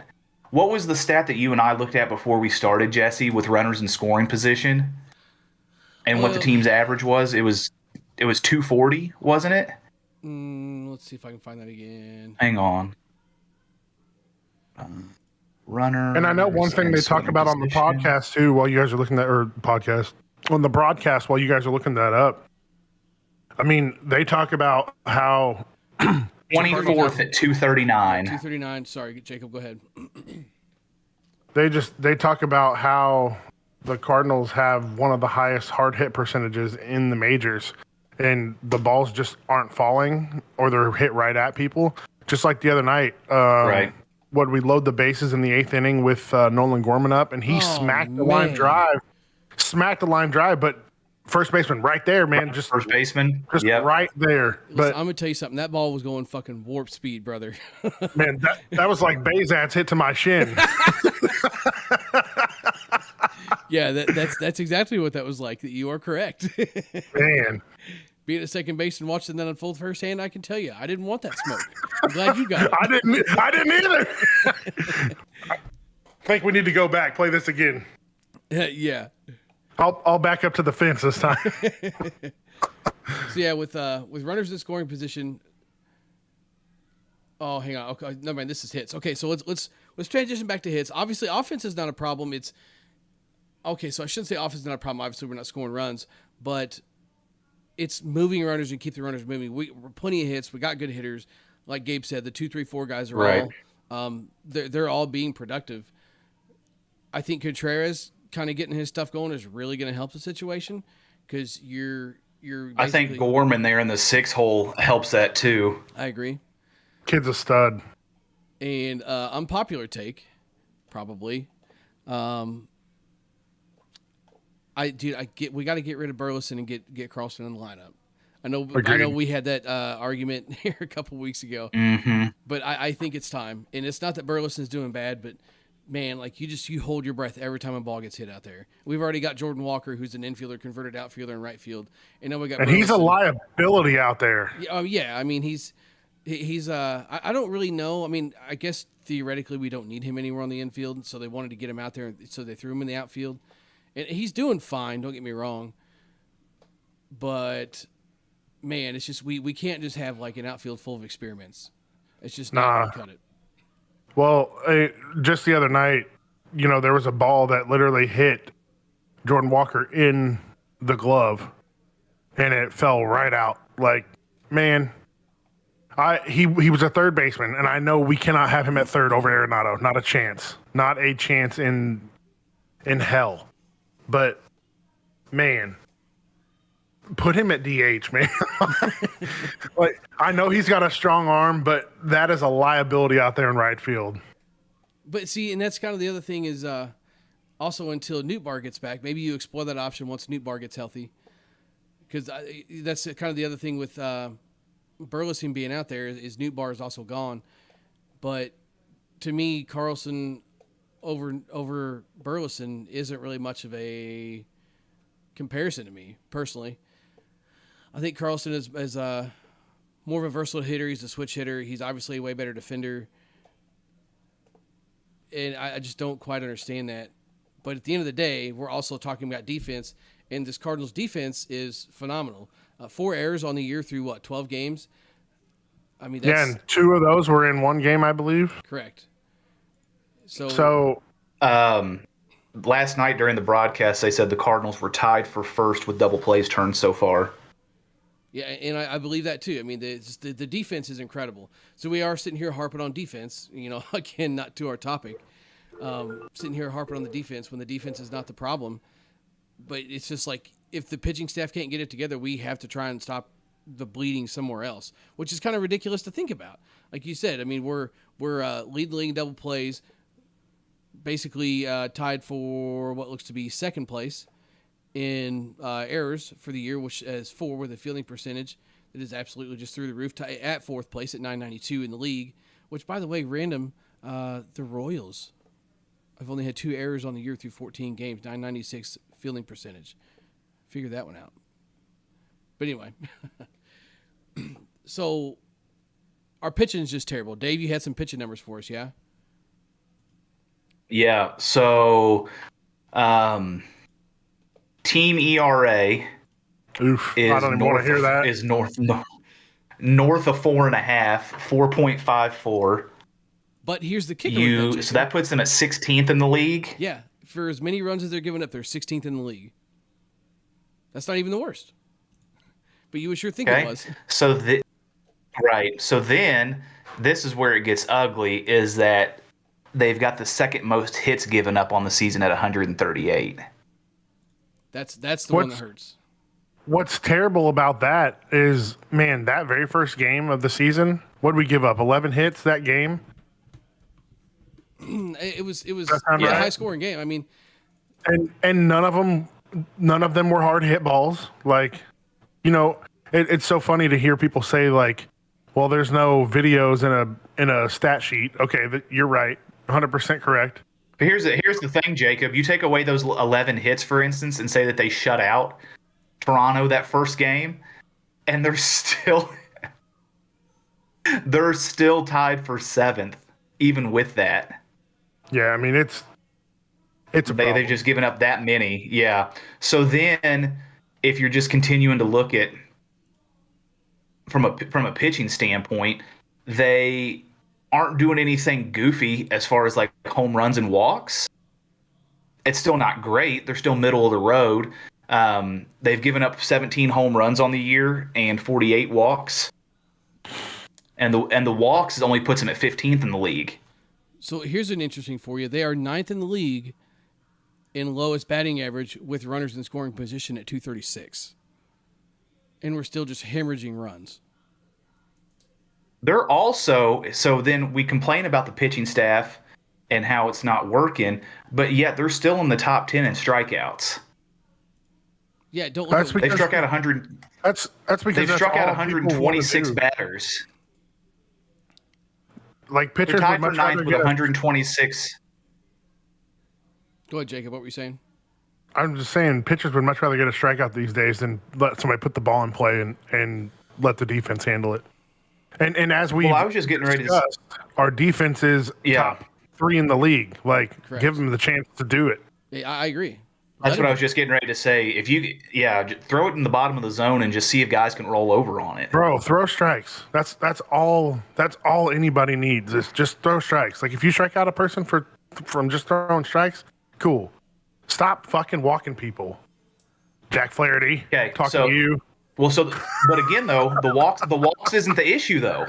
What was the stat that you and I looked at before we started, Jesse, with runners in scoring position? And what the team's average was? It was 240, wasn't it? Let's see if I can find that again. Hang on. Runner. And I know one thing they talk about on the podcast too, while you guys are looking at on the broadcast while you guys are looking that up. I mean, they talk about how 24th at 239. 239. Sorry, Jacob, go ahead. They talk about how the Cardinals have one of the highest hard hit percentages in the majors, and the balls just aren't falling or they're hit right at people. Just like the other night, right. When we load the bases in the 8th inning with Nolan Gorman up, and he smacked the line drive, but first baseman right there, man. Just first baseman, just right there. But I'm gonna tell you something. That ball was going fucking warp speed, brother. Man, that was like Bazat's hit to my shin. Yeah, that's exactly what that was like. You are correct. Man, being at second base and watching that unfold firsthand, I can tell you, I didn't want that smoke. I'm glad you got it. I didn't either. I think we need to go back, play this again. Yeah. I'll back up to the fence this time. So yeah, with runners in scoring position. Oh, hang on. Okay, never mind. This is hits. Okay, so let's transition back to hits. Obviously, offense is not a problem. It's okay. So I shouldn't say offense is not a problem. Obviously, we're not scoring runs, but it's moving runners and keep the runners moving. We're plenty of hits. We got good hitters, like Gabe said. The 2, 3, 4 guys are all they're all being productive. I think Contreras kind of getting his stuff going is really going to help the situation because you're. I think Gorman there in the 6-hole helps that too. I agree. Kid's a stud. And unpopular take, probably. We got to get rid of Burleson and get Carlson in the lineup. I know we had that argument here a couple weeks ago, but I think it's time. And it's not that Burleson's doing bad, but man, like you hold your breath every time a ball gets hit out there. We've already got Jordan Walker, who's an infielder, converted outfielder in right field, and now we got. And Burleson. He's a liability out there. Yeah. I mean, he's. I don't really know. I mean, I guess theoretically we don't need him anywhere on the infield, so they wanted to get him out there, so they threw him in the outfield. And he's doing fine, don't get me wrong. But man, it's just we can't just have like an outfield full of experiments. It's just Nah. not gonna cut it. Well, just the other night, there was a ball that literally hit Jordan Walker in the glove, and it fell right out. Like, man, he was a third baseman, and I know we cannot have him at third over Arenado. Not a chance. Not a chance in hell. But, man, put him at DH, man. Like, I know he's got a strong arm, but that is a liability out there in right field. But see, and that's kind of the other thing is also until Nootbaar gets back, maybe you explore that option once Nootbaar gets healthy. Because that's kind of the other thing with Burleson being out there is Nootbaar is also gone. But to me, Carlson over Burleson isn't really much of a comparison to me, personally. I think Carlson is more of a versatile hitter. He's a switch hitter. He's obviously a way better defender. And I just don't quite understand that. But at the end of the day, we're also talking about defense, and this Cardinals defense is phenomenal. 4 errors on the year through, 12 games? I mean, that's... Yeah, and 2 of those were in one game, I believe. Correct. So last night during the broadcast, they said the Cardinals were tied for first with double plays turned so far. Yeah, and I believe that too. I mean, the defense is incredible. So we are sitting here harping on defense, again, not to our topic. Sitting here harping on the defense when the defense is not the problem. But it's just like, if the pitching staff can't get it together, we have to try and stop the bleeding somewhere else, which is kind of ridiculous to think about. Like you said, I mean, we're lead the league in double plays, basically tied for what looks to be second place in errors for the year, which is 4 with a fielding percentage that is absolutely just through the roof, at 4th place at 992 in the league, which, by the way, random, the Royals. I've only had 2 errors on the year through 14 games, 996 fielding percentage. Figure that one out. But anyway, so our pitching is just terrible. Dave, you had some pitching numbers for us, yeah? Yeah, so team ERA Oof, is I don't even want to hear that. Is north of 4.5, 4.54. But here's the kicker. So that puts them at 16th in the league. Yeah, for as many runs as they're giving up, they're 16th in the league. That's not even the worst. But you would sure think it was. So right. So then this is where it gets ugly, is that they've got the second most hits given up on the season at 138. That's the one that hurts. What's terrible about that is, man, that very first game of the season, what did we give up? 11 hits that game? It was right? a high scoring game. I mean, and none of them were hard hit balls. Like, it's so funny to hear people say, like, well, there's no videos in a stat sheet. Okay, you're right, 100% correct. But here's the thing, Jacob. You take away those 11 hits, for instance, and say that they shut out Toronto that first game, and they're still tied for 7th, even with that. Yeah, I mean, it's a problem. They've just given up that many. Yeah. So then, if you're just continuing to look at from a pitching standpoint, they aren't doing anything goofy as far as like home runs and walks. It's still not great. They're still middle of the road. They've given up 17 home runs on the year and 48 walks. And the walks only puts them at 15th in the league. So here's an interesting for you. They are 9th in the league in lowest batting average with runners in scoring position at 236. And we're still just hemorrhaging runs. They're also, so then we complain about the pitching staff and how it's not working, but yet they're still in the top 10 in strikeouts. Yeah, don't look. They've struck out 100. That's because they've struck out 126 batters. Like pitchers, they're tied for 9th with 126. Go ahead, Jacob. What were you saying? I'm just saying, pitchers would much rather get a strikeout these days than let somebody put the ball in play and let the defense handle it. And as I was just getting ready to discuss, our defense is top 3 in the league. Like, Correct. Give them the chance to do it. Yeah, I agree. That's what I was just getting ready to say. If you, throw it in the bottom of the zone and just see if guys can roll over on it. Bro, throw strikes. That's all anybody needs is just throw strikes. Like if you strike out a person from just throwing strikes, cool. Stop fucking walking people. Jack Flaherty, talking to you. Well, but again though, the walks isn't the issue though.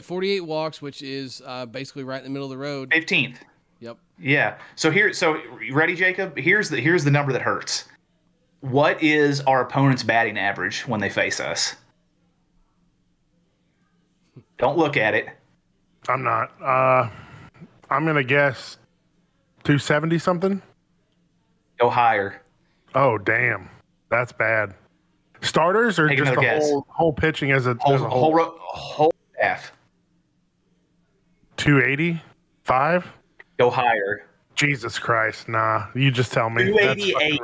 48 walks, which is basically right in the middle of the road. 15th. Yep. Yeah. So ready, Jacob? Here's the number that hurts. What is our opponent's batting average when they face us? Don't look at it. I'm not. I'm gonna guess 270 something. Go higher. Oh damn, that's bad. Starters or Take just the whole pitching as a whole staff. 285. Go higher. Jesus Christ, nah. You just tell me. 288.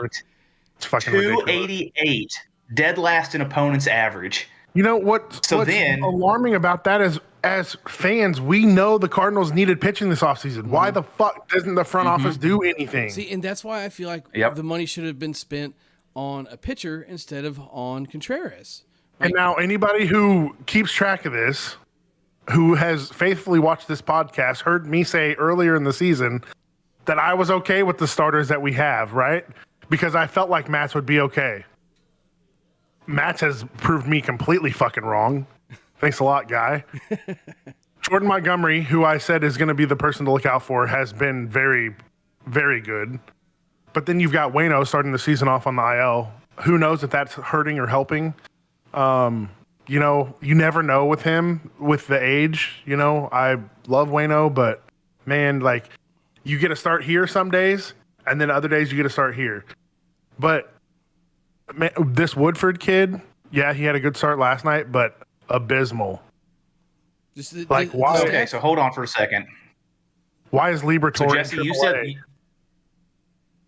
It's fucking ridiculous. 288. Dead last in opponent's average. You know what's alarming about that is, as fans, we know the Cardinals needed pitching this offseason. Mm-hmm. Why the fuck doesn't the front office do anything? See, and that's why I feel like the money should have been spent on a pitcher instead of on Contreras. And now anybody who keeps track of this, who has faithfully watched this podcast, heard me say earlier in the season that I was okay with the starters that we have, right? Because I felt like Matt's would be okay. Matt's has proved me completely fucking wrong. Thanks a lot, guy. Jordan Montgomery, who I said is going to be the person to look out for, has been very, very good. But then you've got Waino starting the season off on the IL. Who knows if that's hurting or helping? You know, you never know with him, with the age. You know, I love Waino, but man, like, you get to start here some days, and then other days you get to start here. But man, this Woodford kid, yeah, he had a good start last night, but abysmal. Why? Okay, so hold on for a second. Why is Liberatore? So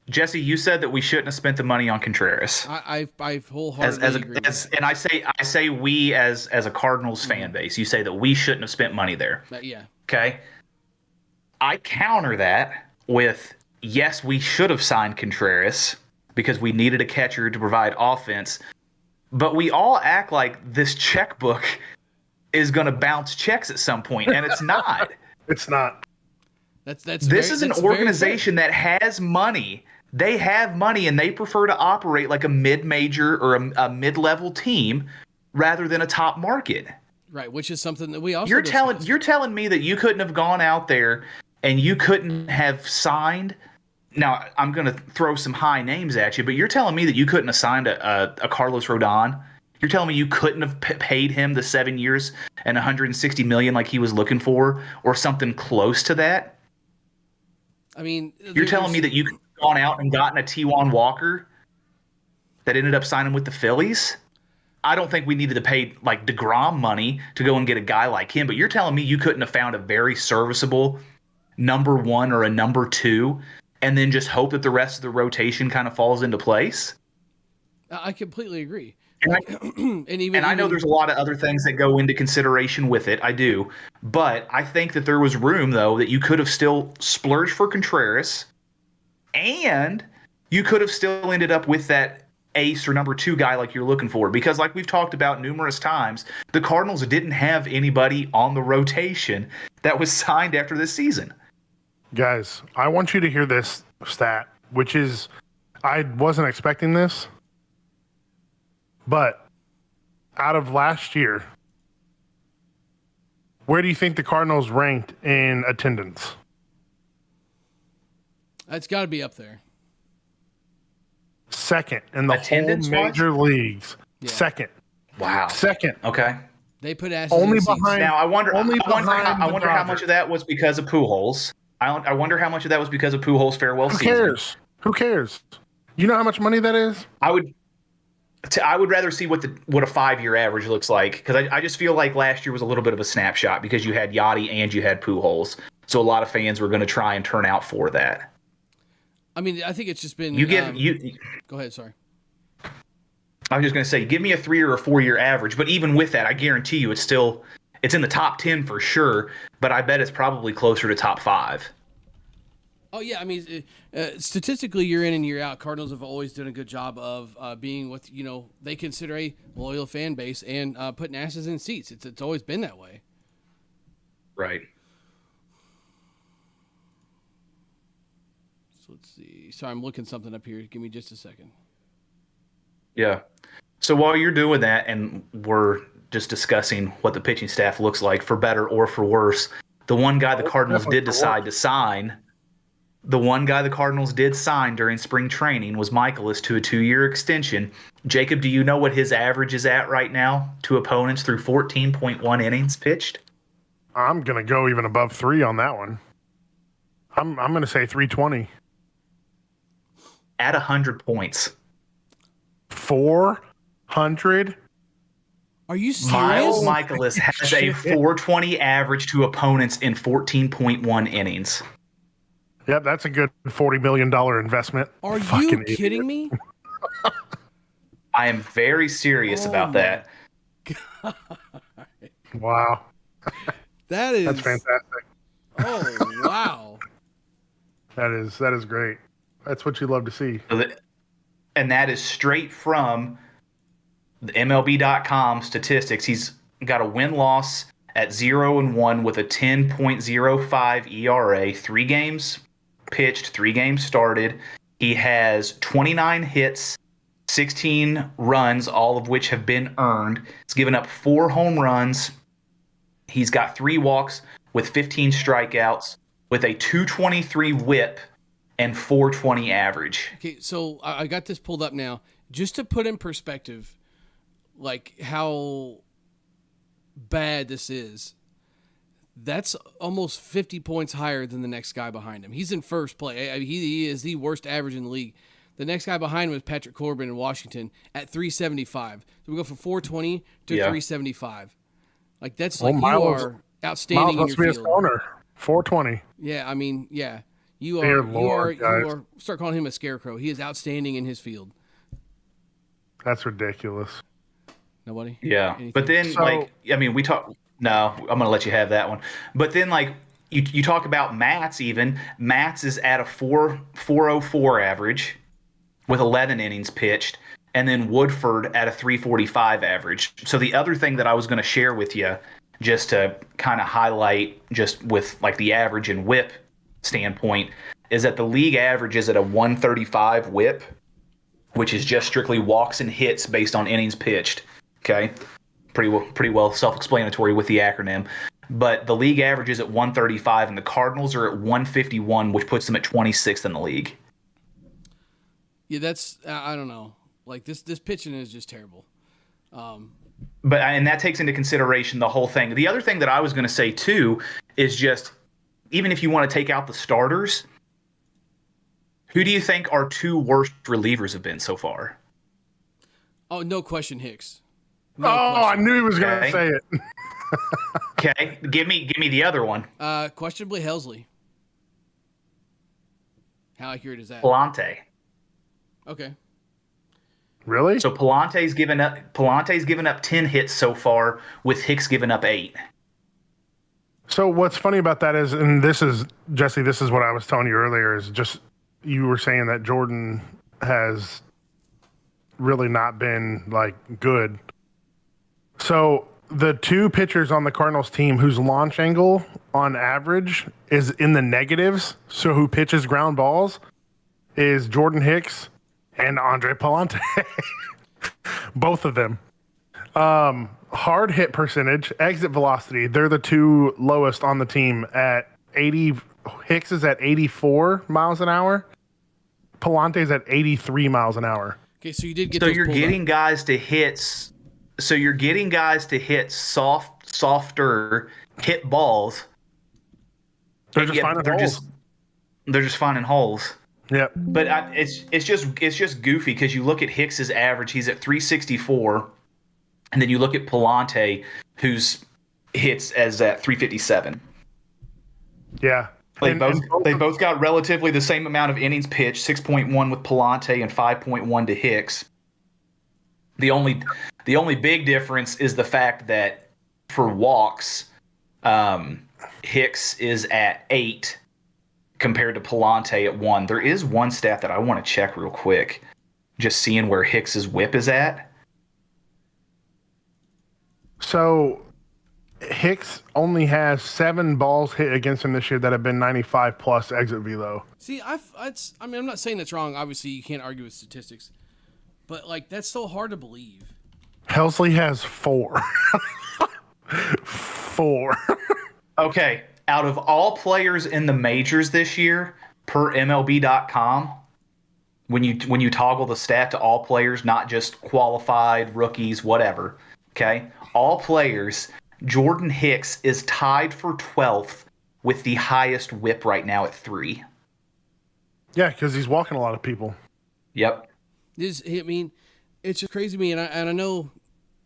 Jesse, you said that we shouldn't have spent the money on Contreras. I wholeheartedly agree. And I say we as a Cardinals fan base. You say that we shouldn't have spent money there. Yeah. Okay. I counter that with, yes, we should have signed Contreras because we needed a catcher to provide offense. But we all act like this checkbook is going to bounce checks at some point, and it's not. It's not. This is an organization that has money. They have money, and they prefer to operate like a mid-major or a mid-level team rather than a top market. Right, which is something that we also You're telling me that you couldn't have gone out there and you couldn't have signed. Now, I'm going to throw some high names at you, but you're telling me that you couldn't have signed a Carlos Rodon? You're telling me you couldn't have paid him the 7 years and $160 million like he was looking for, or something close to that? I mean, you're telling me that you could have gone out and gotten a T1 Walker that ended up signing with the Phillies? I don't think we needed to pay like DeGrom money to go and get a guy like him, but you're telling me you couldn't have found a very serviceable number one or a number two and then just hope that the rest of the rotation kind of falls into place? I completely agree. And I know there's a lot of other things that go into consideration with it. I do. But I think that there was room, though, that you could have still splurged for Contreras, and you could have still ended up with that ace or number two guy like you're looking for. Because like we've talked about numerous times, the Cardinals didn't have anybody on the rotation that was signed after this season. Guys, I want you to hear this stat, which is, I wasn't expecting this. But out of last year, where do you think the Cardinals ranked in attendance? It's got to be up there. Second in the attendance whole major leagues. Yeah. Second. Wow. Second. Okay. They put ashes only in behind. Now I wonder how much of that was because of Pujols. I wonder how much of that was because of Pujols' farewell season. Who cares? You know how much money that is? I would rather see what a 5-year average looks like, because I just feel like last year was a little bit of a snapshot because you had Yachty and you had Pujols, so a lot of fans were going to try and turn out for that. I mean, I think it's just been. Go ahead. Sorry. I was just going to say, give me a 3 or a 4-year average, but even with that, I guarantee you it's in the top 10 for sure. But I bet it's probably closer to top 5. Oh yeah, I mean, statistically, year in and year out, Cardinals have always done a good job of being what they consider a loyal fan base and putting asses in seats. It's always been that way. Right. So let's see. Sorry, I'm looking something up here. Give me just a second. Yeah. So while you're doing that, and we're just discussing what the pitching staff looks like for better or for worse, the one guy the Cardinals did decide to sign. The one guy the Cardinals did sign during spring training was Michaelis to a 2-year extension. Jacob, do you know what his average is at right now to opponents through 14.1 innings pitched? I'm going to go even above 3 on that one. I'm going to say 320. At 100 points. 400? Are you serious? Miles Michaelis has a 420 average to opponents in 14.1 innings. Yep, that's a good $40 million investment. Are Fucking you kidding me? I am very serious about that. God. Wow. That's fantastic. Oh, wow. That is great. That's what you love to see. And that is straight from the MLB.com statistics. He's got a win-loss at 0-1 with a 10.05 ERA, 3 games pitched, 3 games started. He has 29 hits, 16 runs, all of which have been earned. He's given up 4 home runs. He's got 3 walks with 15 strikeouts with a 223 whip and 420 average. Okay, so I got this pulled up now. Just to put in perspective, like how bad this is, that's almost 50 points higher than the next guy behind him. He's in first place. He is the worst average in the league. The next guy behind him is Patrick Corbin in Washington at 375. So we go from 420 to 375. Like that's like you are outstanding in your field. His owner, 420. Yeah, I mean, yeah. You are start calling him a scarecrow. He is outstanding in his field. That's ridiculous. Nobody? Yeah. Anything? But then we talk. No, I'm going to let you have that one. But then you talk about Matz even. Matz is at a 404 average with 11 innings pitched, and then Woodford at a 345 average. So the other thing that I was going to share with you, just to kind of highlight just with like the average and whip standpoint, is that the league average is at a 135 whip, which is just strictly walks and hits based on innings pitched. Okay, pretty well self-explanatory with the acronym. But the league average is at 135, and the Cardinals are at 151, which puts them at 26th in the league. Yeah, that's I don't know. Like this pitching is just terrible. And that takes into consideration the whole thing. The other thing that I was going to say too is just, even if you want to take out the starters, who do you think our 2 worst relievers have been so far? Oh, no question, Hicks. No question. I knew he was going to say it. Okay, give me the other one. Questionably Helsley. How accurate is that? Palante. Okay. Really? So Palante's given up 10 hits so far, with Hicks giving up 8. So what's funny about that is, and this is, Jesse, this is what I was telling you earlier, is just you were saying that Jordan has really not been like good. So the 2 pitchers on the Cardinals team whose launch angle on average is in the negatives, so who pitches ground balls, is Jordan Hicks and Andre Palante. Both of them. Hard hit percentage, exit velocity, they're the 2 lowest on the team at 80. Hicks is at 84 miles an hour. Palante's at 83 miles an hour. Okay, so you did get. So you're getting guys to hit. So you're getting guys to hit softer hit balls. They're just finding holes. They're just finding holes. Yep. But it's just goofy because you look at Hicks's average; he's at 364, and then you look at Palante, whose hits as at 357. Yeah. They both got relatively the same amount of innings pitched, 6.1 with Palante and 5.1 to Hicks. The only big difference is the fact that for walks, Hicks is at 8 compared to Palante at 1. There is one stat that I want to check real quick, just seeing where Hicks's whip is at. So Hicks only has 7 balls hit against him this year that have been 95 plus exit velo. See, I'm not saying that's wrong. Obviously, you can't argue with statistics, but like that's so hard to believe. Helsley has 4. 4. Okay, out of all players in the majors this year, per MLB.com, when you toggle the stat to all players, not just qualified, rookies, whatever, okay, all players, Jordan Hicks is tied for 12th with the highest whip right now at 3. Yeah, because he's walking a lot of people. Yep. It's just crazy to me, and I know,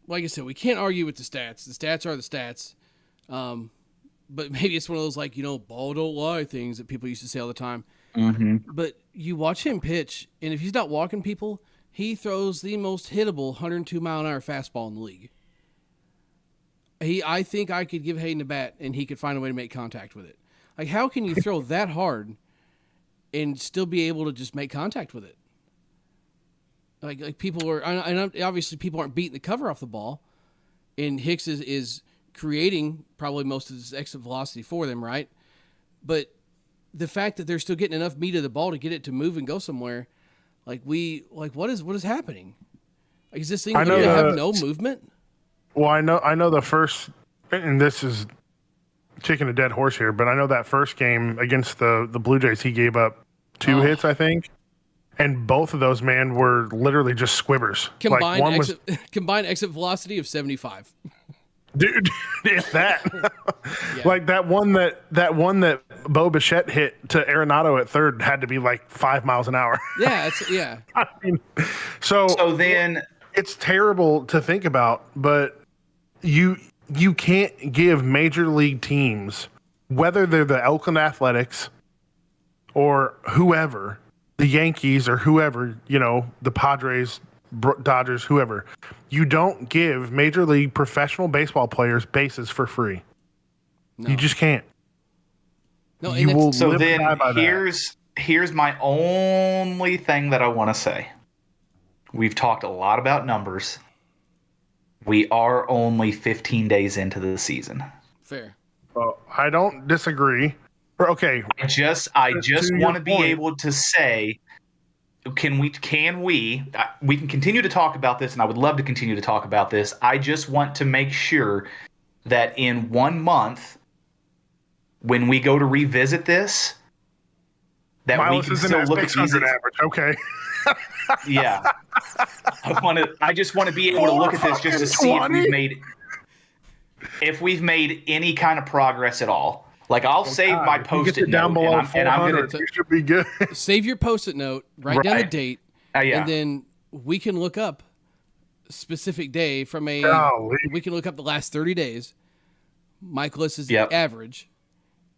like I said, we can't argue with the stats. The stats are the stats. But maybe it's one of those, like, ball don't lie things that people used to say all the time. Mm-hmm. But you watch him pitch, and if he's not walking people, he throws the most hittable 102-mile-an-hour fastball in the league. I think I could give Hayden a bat, and he could find a way to make contact with it. Like, how can you throw that hard and still be able to just make contact with it? Like people are, and obviously people aren't beating the cover off the ball, and Hicks is creating probably most of his exit velocity for them, right? But the fact that they're still getting enough meat of the ball to get it to move and go somewhere, what is happening? Like, is this thing going to have no movement? Well, I know the first, and this is kicking a dead horse here, but I know that first game against the Blue Jays, he gave up 2 hits, I think. And both of those, man, were literally just squibbers. Combined exit velocity of 75. Dude, if that. Yeah. Like that one that Bo Bichette hit to Arenado at third had to be like 5 miles an hour. Yeah, I mean, so then it's terrible to think about, but you can't give major league teams, whether they're the Oakland Athletics or whoever, the Yankees or whoever, the Padres, Dodgers, whoever, you don't give major league professional baseball players bases for free. No. You just can't. No, you will. So then here's my only thing that I want to say. We've talked a lot about numbers. We are only 15 days into the season. Fair. I don't disagree. Okay. I just want to be able to say, we can continue to talk about this, and I would love to continue to talk about this. I just want to make sure that in 1 month, when we go to revisit this, that Miles we can still look at these average. Okay. Yeah. I just want to be able to look at this just to see if we've made any kind of progress at all. Like, I'll save my Post-it note, and I'm going to. You should be good. Save your Post-it note, write down the date, and then we can look up a specific day from we can look up the last 30 days. Michaelis is the average,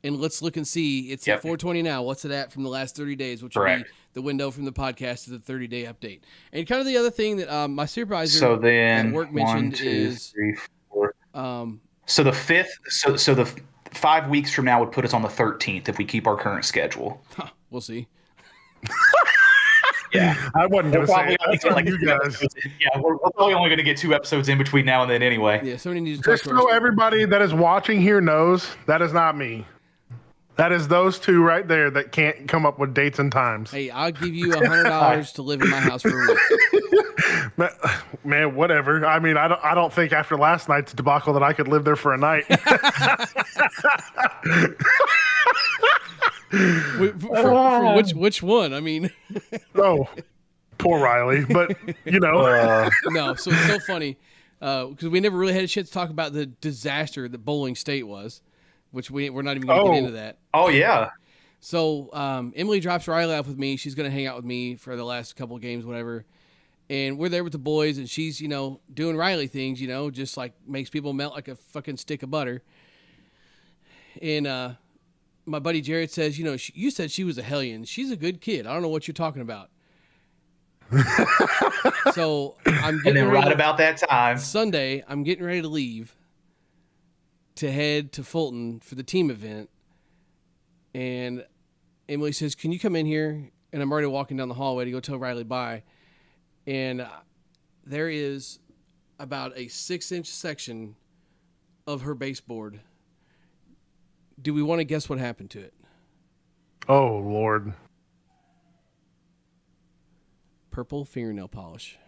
and let's look and see. It's at 420 now. What's it at from the last 30 days, which would be the window from the podcast to the 30-day update. And kind of the other thing that my supervisor at work mentioned is 3, 4. So the 5th. So the 5 weeks from now would put us on the 13th if we keep our current schedule. Huh, we'll see. Yeah, I wasn't going to say that. You guys. Yeah, we're probably only going to get 2 episodes in between now and then anyway. Yeah, somebody needs to just so everybody that is watching here knows that is not me. That is those 2 right there that can't come up with dates and times. Hey, I'll give you $100 to live in my house for a week. Man, whatever. I mean, I don't think after last night's debacle that I could live there for a night. for which one? I mean, oh, poor Riley. But no. So it's so funny because we never really had a chance to talk about the disaster that Bowling State was, which we're not even going to get into that. Oh yeah. So Emily drops Riley off with me. She's going to hang out with me for the last couple of games, whatever. And we're there with the boys, and she's, doing Riley things, just like makes people melt like a fucking stick of butter. And my buddy Jared says, you said she was a hellion. She's a good kid. I don't know what you're talking about. So I'm getting right about that time. Sunday, I'm getting ready to leave to head to Fulton for the team event. And Emily says, "Can you come in here?" And I'm already walking down the hallway to go tell Riley bye. And there is about a 6-inch section of her baseboard. Do we want to guess what happened to it? Oh, Lord. Purple fingernail polish.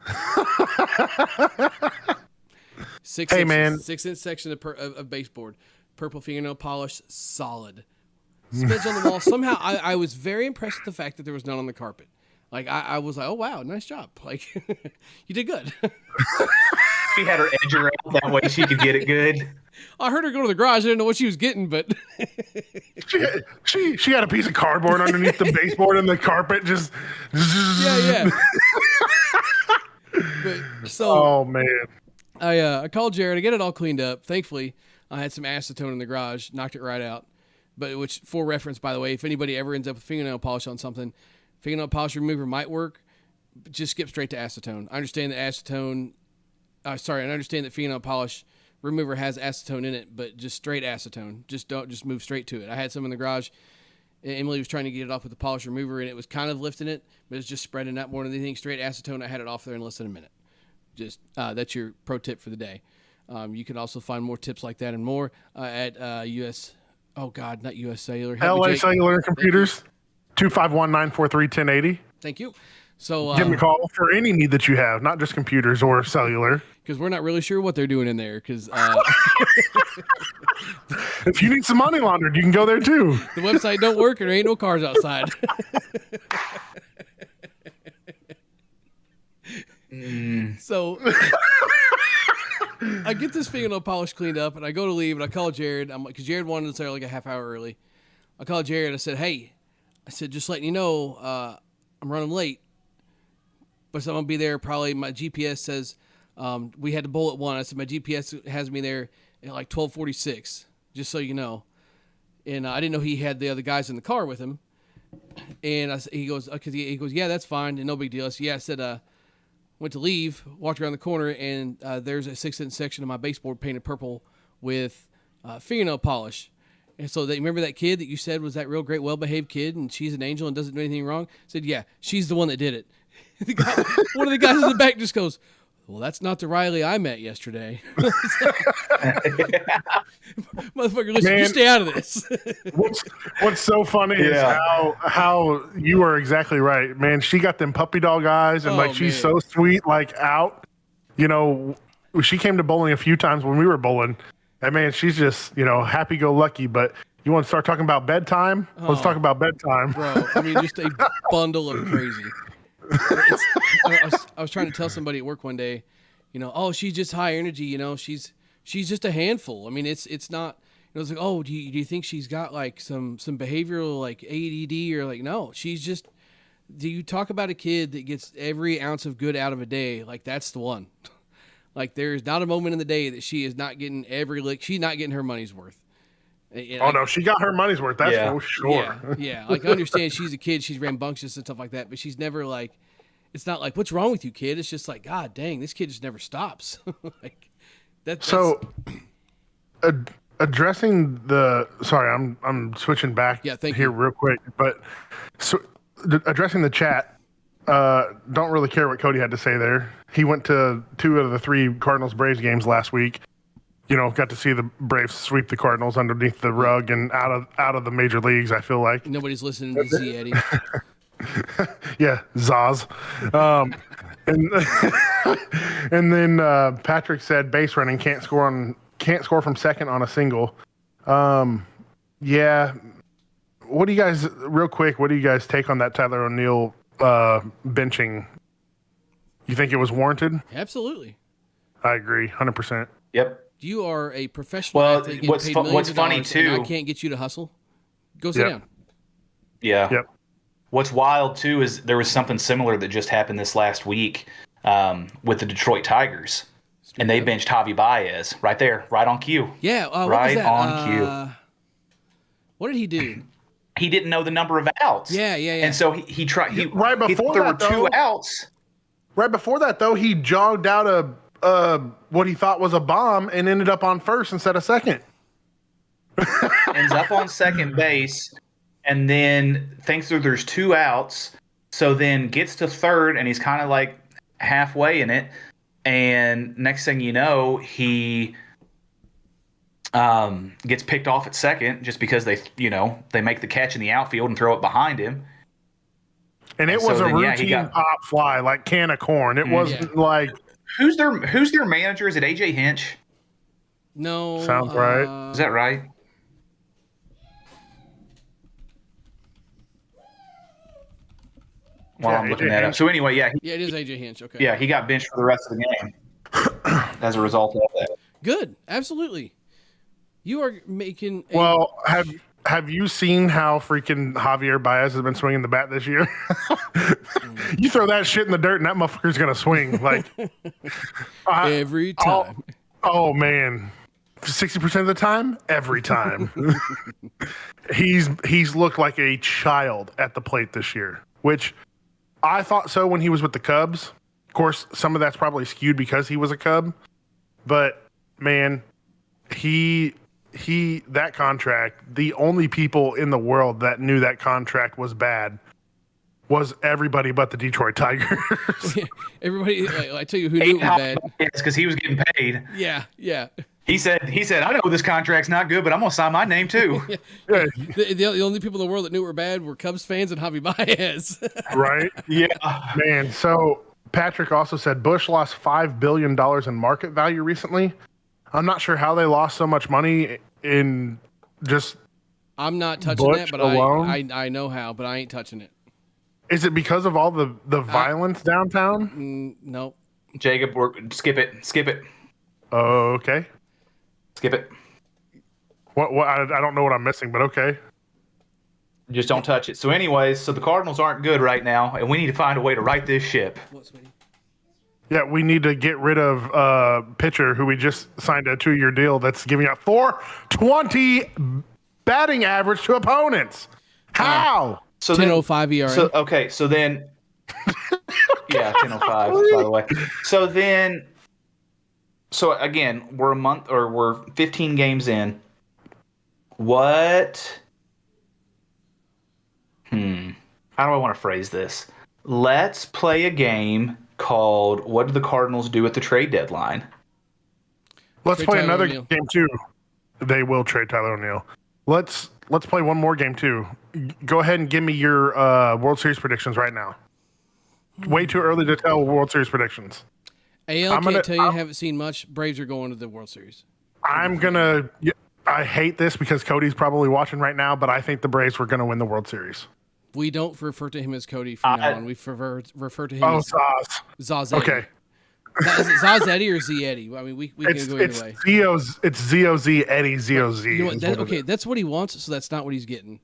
Hey, man. 6-inch section of baseboard. Purple fingernail polish, solid. Smidge on the wall. Somehow, I was very impressed with the fact that there was none on the carpet. Like, I was like, oh, wow, nice job. Like, you did good. She had her edge around that way she could get it good. I heard her go to the garage. I didn't know what she was getting, but she had a piece of cardboard underneath the baseboard and the carpet. Just yeah. But, so, oh man, I called Jared. I get it all cleaned up. Thankfully, I had some acetone in the garage, knocked it right out. But which, for reference, by the way, if anybody ever ends up with fingernail polish on something, fingernail polish remover might work. But just skip straight to acetone. I understand that acetone. I understand that fingernail polish remover has acetone in it, but just straight acetone. Just move straight to it. I had some in the garage. Emily was trying to get it off with the polish remover, and it was kind of lifting it, but it's just spreading out more than anything. Straight acetone, I had it off there in less than a minute. Just that's your pro tip for the day. You can also find more tips like that and more at US. Oh God, not US Cellular. LA Cellular Computers, 251-943-1080. Thank you. So give me a call for any need that you have, not just computers or cellular. Because we're not really sure what they're doing in there. Because if you need some money laundered, you can go there too. The website don't work, and there ain't no cars outside. So I get this fingernail polish cleaned up, and I go to leave, and I call Jared. I'm like, because Jared wanted to start like a half hour early. I called Jared. I said, "Hey," I said, "just letting you know, I'm running late, but so I'm gonna be there. Probably my GPS says we had to bowl at 1. I said my GPS has me there at like 12:46, just so you know." And I didn't know he had the other guys in the car with him. And he goes, "Yeah, that's fine, and no big deal." I said, "Yeah," I said, went to leave, walked around the corner, and there's a 6-inch section of my baseboard painted purple with fingernail polish. And so remember that kid that you said was that real great, well-behaved kid, and she's an angel and doesn't do anything wrong? I said, yeah, she's the one that did it. One of the guys in the back just goes, "Well, that's not the Riley I met yesterday." Motherfucker, listen, Man, you stay out of this. what's so funny is how you are exactly right, man. She got them puppy dog eyes, and she's so sweet, out. You know, she came to bowling a few times when we were bowling, and man, she's just happy-go-lucky. But you want to start talking about bedtime? Let's talk about bedtime, bro. I mean, just a bundle of crazy. I was trying to tell somebody at work one day, oh, she's just high energy, she's just a handful. I mean, it's not, it's like, oh, do you think she's got like some behavioral like ADD or like, no, she's just, do you talk about a kid that gets every ounce of good out of a day? Like that's the one. Like there's not a moment in the day that she is not getting every lick. She's not getting her money's worth. No, she got her money's worth. That's for sure. Yeah. Like I understand she's a kid, she's rambunctious and stuff like that, but she's never like, it's not like, what's wrong with you, kid? It's just like, God dang, this kid just never stops. Like that's so. Addressing the, sorry, I'm switching back here real quick, but addressing the chat. Don't really care what Cody had to say there. He went to 2 out of the 3 Cardinals Braves games last week. Got to see the Braves sweep the Cardinals underneath the rug and out of the major leagues. I feel like nobody's listening to Z Eddie. Yeah, Zaz. And then Patrick said base running can't score from second on a single. Yeah. What do you guys, real quick? What do you guys take on that Tyler O'Neill benching? You think it was warranted? Absolutely. I agree, 100%. Yep. You are a professional athlete getting paid millions of dollars, and I can't get you to hustle. Go sit down. Yeah. Yep. What's wild too is there was something similar that just happened this last week with the Detroit Tigers, and they benched Javi Baez right there, right on cue. Yeah, right on cue. What did he do? He didn't know the number of outs. Yeah. And so he tried. Right before there that, were 2 outs. Right before that, though, he jogged out what he thought was a bomb and ended up on first instead of second. Ends up on second base, and then thinks that there's 2 outs. So then gets to third, and he's kind of like halfway in it. And next thing you know, he gets picked off at second just because they make the catch in the outfield and throw it behind him. And it was a routine pop fly, like can of corn. It wasn't like who's their manager? Is it AJ Hinch? No, sounds right. Is that right? While I'm looking that up. So anyway, it is AJ Hinch. Okay. Yeah, he got benched for the rest of the game as a result of that. Good, absolutely. You are making. Well, have you seen how freaking Javier Baez has been swinging the bat this year? You throw that shit in the dirt, and that motherfucker's gonna swing like every time. Oh man, 60% of the time, every time. He's looked like a child at the plate this year, which I thought so when he was with the Cubs. Of course, some of that's probably skewed because he was a Cub, but man, that contract, the only people in the world that knew that contract was bad was everybody but the Detroit Tigers. Everybody, I tell you who knew it was bad. It's because he was getting paid. Yeah. He said, I know this contract's not good, but I'm going to sign my name too. The only people in the world that knew it were bad were Cubs fans and Javi Baez. Right? Yeah. Man, so Patrick also said Bush lost $5 billion in market value recently. I'm not sure how they lost so much money in just I'm not touching Bush that, but alone. I know how, but I ain't touching it. Is it because of all the violence downtown? No. Jacob, skip it. Okay. Skip it. What? I don't know what I'm missing, but okay. Just don't touch it. So anyways, the Cardinals aren't good right now, and we need to find a way to right this ship. Yeah, we need to get rid of pitcher who we just signed a 2-year deal that's giving out 420 batting average to opponents. How? So 10.05 ERA. So then yeah, 10.05 by the way. So again, we're 15 games in. What? How do I want to phrase this? Let's play a game called What Did the Cardinals Do at the Trade Deadline? Let's Trade play Tyler another O'Neill. game too. They will trade Tyler O'Neill. Let's play one more game too. Go ahead and give me your World Series predictions right now. Way too early to tell World Series predictions. AL can't tell you. I haven't seen much. Braves are going to the World Series. I hate this because Cody's probably watching right now, but I think the Braves were going to win the World Series. We don't refer to him as Cody from now on. We refer to him as Zaz. Zaz. Okay. Is it Zaz Eddie or Z Eddie? I mean, we can go either way. It's Z-O-Z, Eddie, Z-O-Z. You know what, that's what he wants, so that's not what he's getting.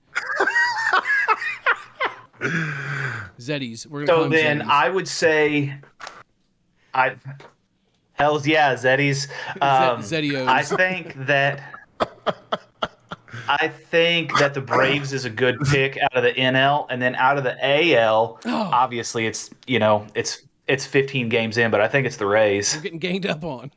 Zeddies. We're gonna call him Zeddies. I would say, hells yeah, Zeddies. Zeddios. I think that the Braves is a good pick out of the NL, and then out of the AL, obviously it's 15 games in, but I think it's the Rays. We're getting ganged up on.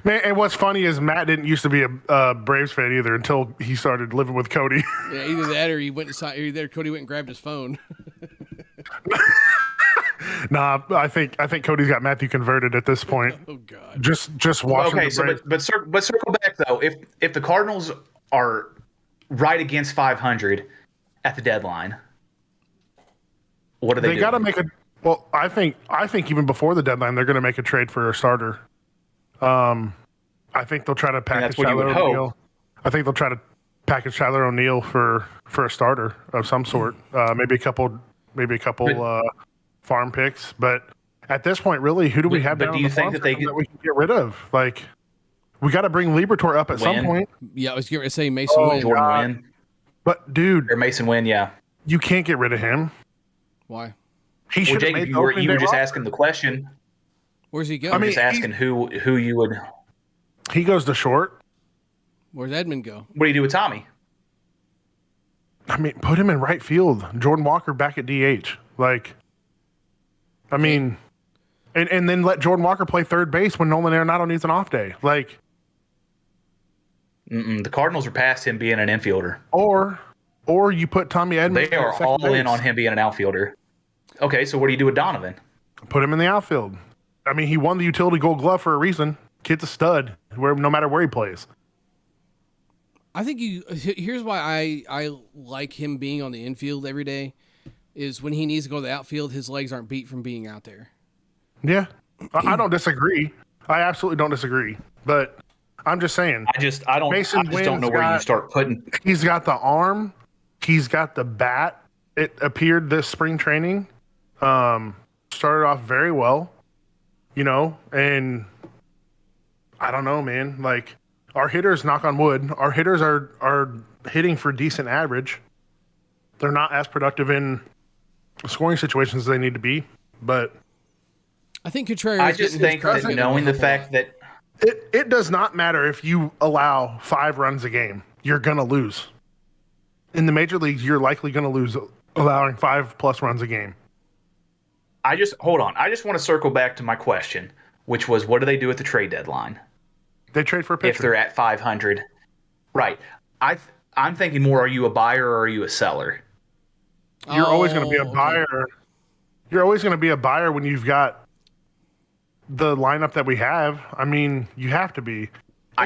Man, and what's funny is Matt didn't used to be a Braves fan either until he started living with Cody. Yeah, either that or he went and Cody went and grabbed his phone. Nah, I think Cody's got Matthew converted at this point. Oh God. Just watching. Okay, but circle back though. If the Cardinals are right against 500 at the deadline, what do they do? They got to make a. Well, I think even before the deadline, they're going to make a trade for a starter. I think they'll try to package Tyler O'Neill. I think they'll try to package Tyler O'Neill for a starter of some sort. Maybe a couple farm picks. But at this point, really, who do we have down on the farm that we can get rid of? Like, we got to bring Liberatore up at some point. Yeah, I was going to say Mason Wynn. Jordan Wynn. But dude, or Mason Wynn, yeah. You can't get rid of him. Why? He should have made. You were just asking the question. Where's he go? I'm just asking who you would. He goes to short. Where's Edmund go? What do you do with Tommy? I mean, put him in right field. Jordan Walker back at DH. Like, I mean, and then let Jordan Walker play third base when Nolan Arenado needs an off day. Like, the Cardinals are past him being an infielder. Or Or you put Tommy Edmonds. They are all in on him being an outfielder. Okay, so what do you do with Donovan? Put him in the outfield. I mean, he won the utility gold glove for a reason. Kid's a stud, no matter where he plays. I think here's why I like him being on the infield every day is when he needs to go to the outfield, his legs aren't beat from being out there. Yeah. I don't disagree. I absolutely don't disagree. But I'm just saying. I just don't know where you start putting. He's got the arm. He's got the bat. It appeared this spring training. Started off very well, and I don't know, man. Like, our hitters, knock on wood, our hitters are hitting for decent average. They're not as productive in scoring situations as they need to be, but I think Contreras. I just think that knowing the fact that it does not matter if you allow 5 runs a game, you're gonna lose. In the major leagues, you're likely gonna lose allowing 5+ runs a game. Hold on. I just want to circle back to my question, which was, what do they do at the trade deadline? They trade for a pitcher. If they're at 500. Right. I'm thinking more, are you a buyer or are you a seller? You're always going to be a buyer. You're always going to be a buyer when you've got the lineup that we have. I mean, you have to be. I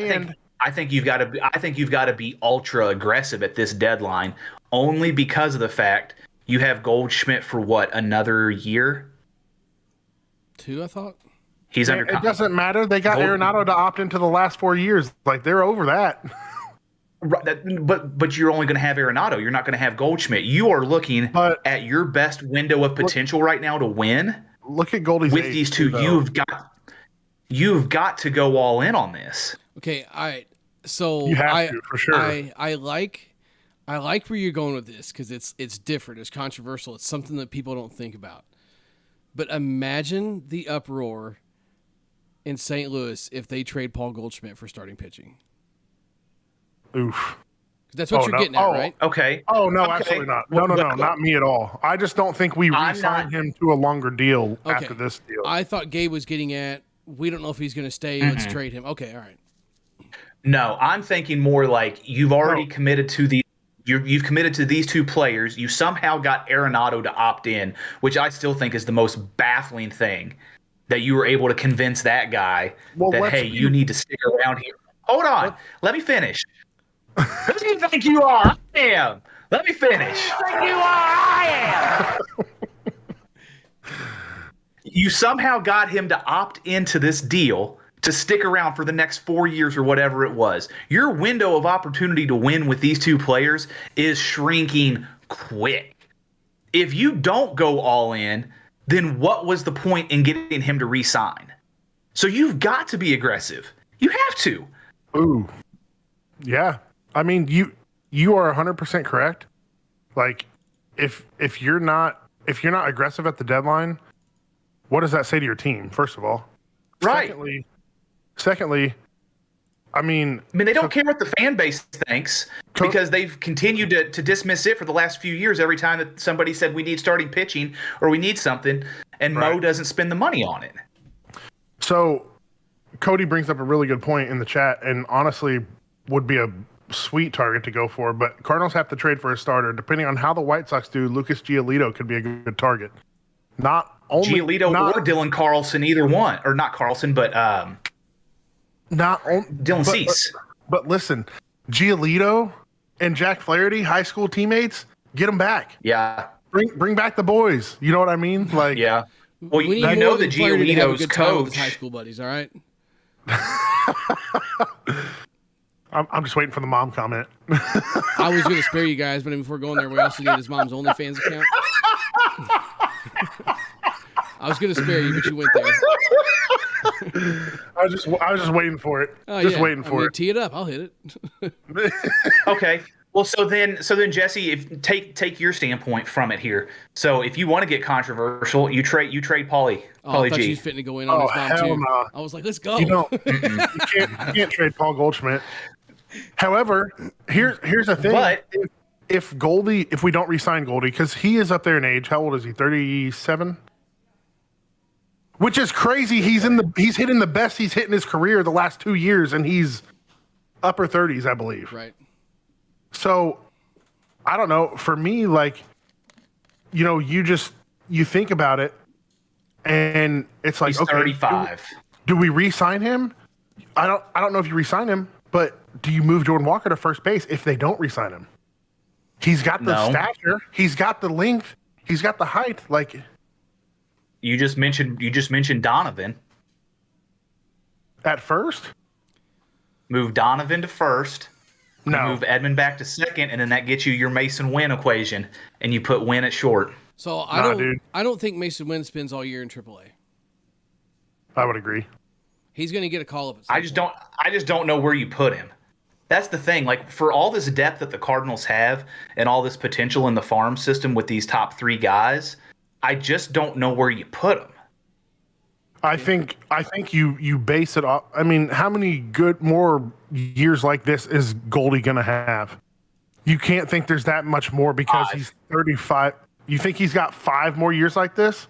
think you've got to be ultra aggressive at this deadline, only because of the fact you have Goldschmidt for what, another year? 2, I thought. He's under. It doesn't matter. They got Arenado to opt into the last 4 years. Like, they're over that. Right, but you're only going to have Arenado. You're not going to have Goldschmidt. You are looking at your best window of potential right now to win. Look at Goldie's with these two. You've got to go all in on this. Okay, all right. So you have to, for sure. I like where you're going with this because it's different. It's controversial. It's something that people don't think about. But imagine the uproar in St. Louis if they trade Paul Goldschmidt for starting pitching. Oof. That's what you're getting at, right? Okay. Oh, no, absolutely not. No, not me at all. I just don't think we re-sign him to a longer deal after this deal. I thought Gabe was getting at, we don't know if he's going to stay. Let's trade him. Okay, all right. No, I'm thinking more like you've already committed to you've committed to these two players. You somehow got Arenado to opt in, which I still think is the most baffling thing, that you were able to convince that guy you need to stick around here. Hold on. Let me finish. Who do you think you are? I am. Let me finish. Who do you think you are? I am. You somehow got him to opt into this deal to stick around for the next 4 years or whatever it was. Your window of opportunity to win with these two players is shrinking quick. If you don't go all in, then what was the point in getting him to re-sign? So you've got to be aggressive. You have to. Ooh. Yeah. I mean, you are 100% correct. Like, if you're not aggressive at the deadline, what does that say to your team? First of all, right. Secondly, I mean, they don't care what the fan base thinks because they've continued to dismiss it for the last few years. Every time that somebody said we need starting pitching or we need something, and Mo doesn't spend the money on it. So, Cody brings up a really good point in the chat, and honestly, would be a sweet target to go for, but Cardinals have to trade for a starter. Depending on how the White Sox do, Lucas Giolito could be a good target. Not only Giolito or Dylan Carlson, either one, or not Carlson, but Dylan Cease. But listen, Giolito and Jack Flaherty, high school teammates, get them back. Yeah, bring back the boys. You know what I mean? Like, yeah. Well, you know that Giolito's coach, high school buddies. All right. I'm just waiting for the mom comment. I was going to spare you guys, but before going there, we also need his mom's OnlyFans account. I was going to spare you, but you went there. I was just waiting for it. Waiting for it. Tee it up. I'll hit it. Okay. Well, so then, Jesse, take your standpoint from it here. So, if you want to get controversial, you trade Paulie. I thought you was fitting to go in on his mom too. No. I was like, let's go. You can't trade Paul Goldschmidt. However, here's the thing. But if we don't re-sign Goldie, because he is up there in age. How old is he? 37. Which is crazy. He's hitting the best he's hit in his career the last 2 years, and he's upper 30s, I believe. Right. So I don't know. For me, like, you think about it, and it's like, He's okay, 35. do we re-sign him? I don't know if you re-sign him, but do you move Jordan Walker to first base if they don't re-sign him? He's got the stature, he's got the length, he's got the height. Like, You just mentioned Donovan. at first, Move Donovan to first. no. Move Edmund back to second, and then that gets you your Mason Wynn equation, and you put Wynn at short. So Dude. I don't think Mason Wynn spends all year in AAA. I would agree. He's going to get a call up. At some I just don't know where you put him. That's the thing. Like, for all this depth that the Cardinals have and all this potential in the farm system with these top 3 guys, I just don't know where you put them. I think you base it off. I mean, how many good more years like this is Goldie gonna have? You can't think there's that much more because 5. he's 35. You think he's got 5 more years like this?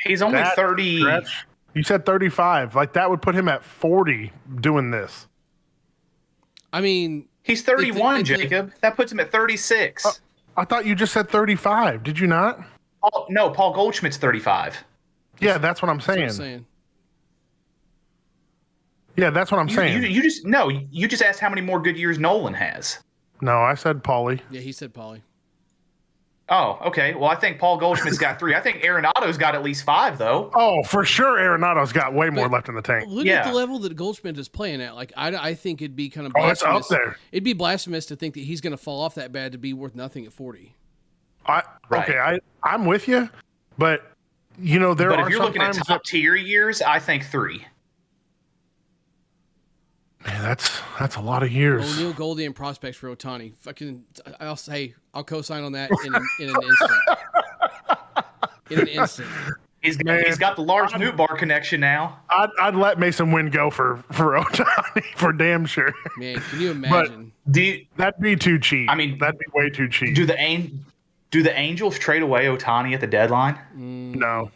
He's only That 30. stretch? You said 35. Like, that would put him at 40 doing this. I mean, He's 31, Jacob. That puts him at 36. I thought you just said 35. Did you not? No, Paul Goldschmidt's 35. Yeah, that's what I'm saying. that's what I'm saying. Yeah, that's what I'm saying. You just asked how many more good years Nolan has. No, I said Paulie. Yeah, he said Paulie. Oh, okay. Well, I think Paul Goldschmidt's got 3. I think Arenado's got at least 5, though. Oh, for sure, Arenado's got way more left in the tank. Look at the level that Goldschmidt is playing at. Like, I think it'd be kind of it's blasphemous. up there. It'd be blasphemous to think that he's going to fall off that bad to be worth nothing at 40. Okay, I'm with you, but there But are if you're looking at sometimes top tier years, I think 3. Man, that's a lot of years. O'Neal, Goldie, and prospects for Ohtani. I'll co-sign on that in an instant. In an instant. He's got the Lars Nootbaar connection now. I'd let Mason Wynn go for Ohtani for damn sure. Man, can you imagine? That'd be too cheap. I mean, that'd be way too cheap. Do the Angels trade away Ohtani at the deadline? No.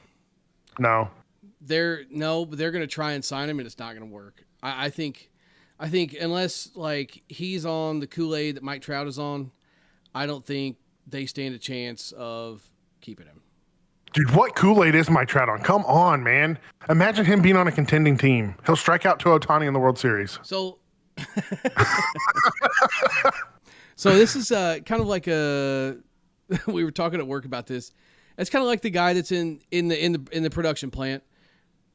They're going to try and sign him, and it's not going to work. I think unless like he's on the Kool-Aid that Mike Trout is on, I don't think they stand a chance of keeping him. Dude, what Kool-Aid is Mike Trout on? Come on, man. Imagine him being on a contending team. He'll strike out to Ohtani in the World Series. So, this is kind of like we were talking at work about this. It's kind of like the guy that's in the production plant.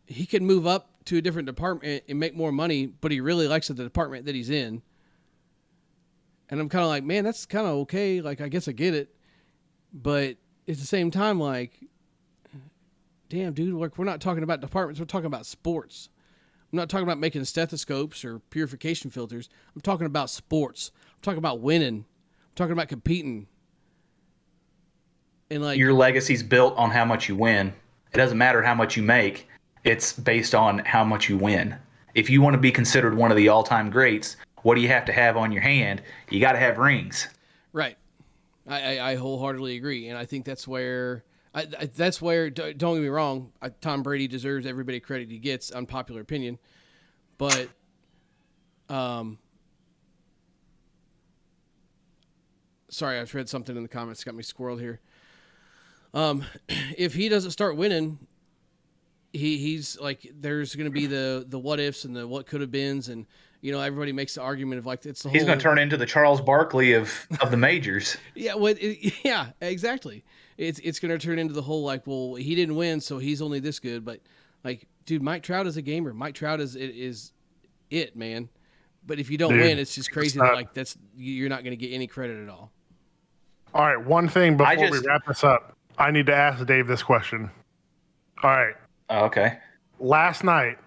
He can move up to a different department and make more money, but he really likes the department that he's in. And I'm kind of like, man, that's kind of okay. Like, I guess I get it. But at the same time, like, damn, dude, like, we're not talking about departments. We're talking about sports. I'm not talking about making stethoscopes or purification filters. I'm talking about sports. I'm talking about winning. I'm talking about competing. And like, your legacy's built on how much you win. It doesn't matter how much you make. It's based on how much you win. If you want to be considered one of the all-time greats, what do you have to have on your hand? You got to have rings. Right. I wholeheartedly agree, and I think that's where don't get me wrong, Tom Brady deserves everybody credit he gets. Unpopular opinion, but sorry, I've read something in the comments got me squirreled here. If he doesn't start winning, he's like, there's going to be the what ifs and the what could have beens, and everybody makes the argument of like it's the whole. He's going to turn into the Charles Barkley of the majors. Yeah, yeah, exactly. It's going to turn into the whole like, well, he didn't win, so he's only this good. But like, dude, Mike Trout is a gamer. Mike Trout is it, man. But if you don't win, it's just crazy that like you're not going to get any credit at all. All right, one thing before we wrap this up, I need to ask Dave this question. All right. Okay. Last night,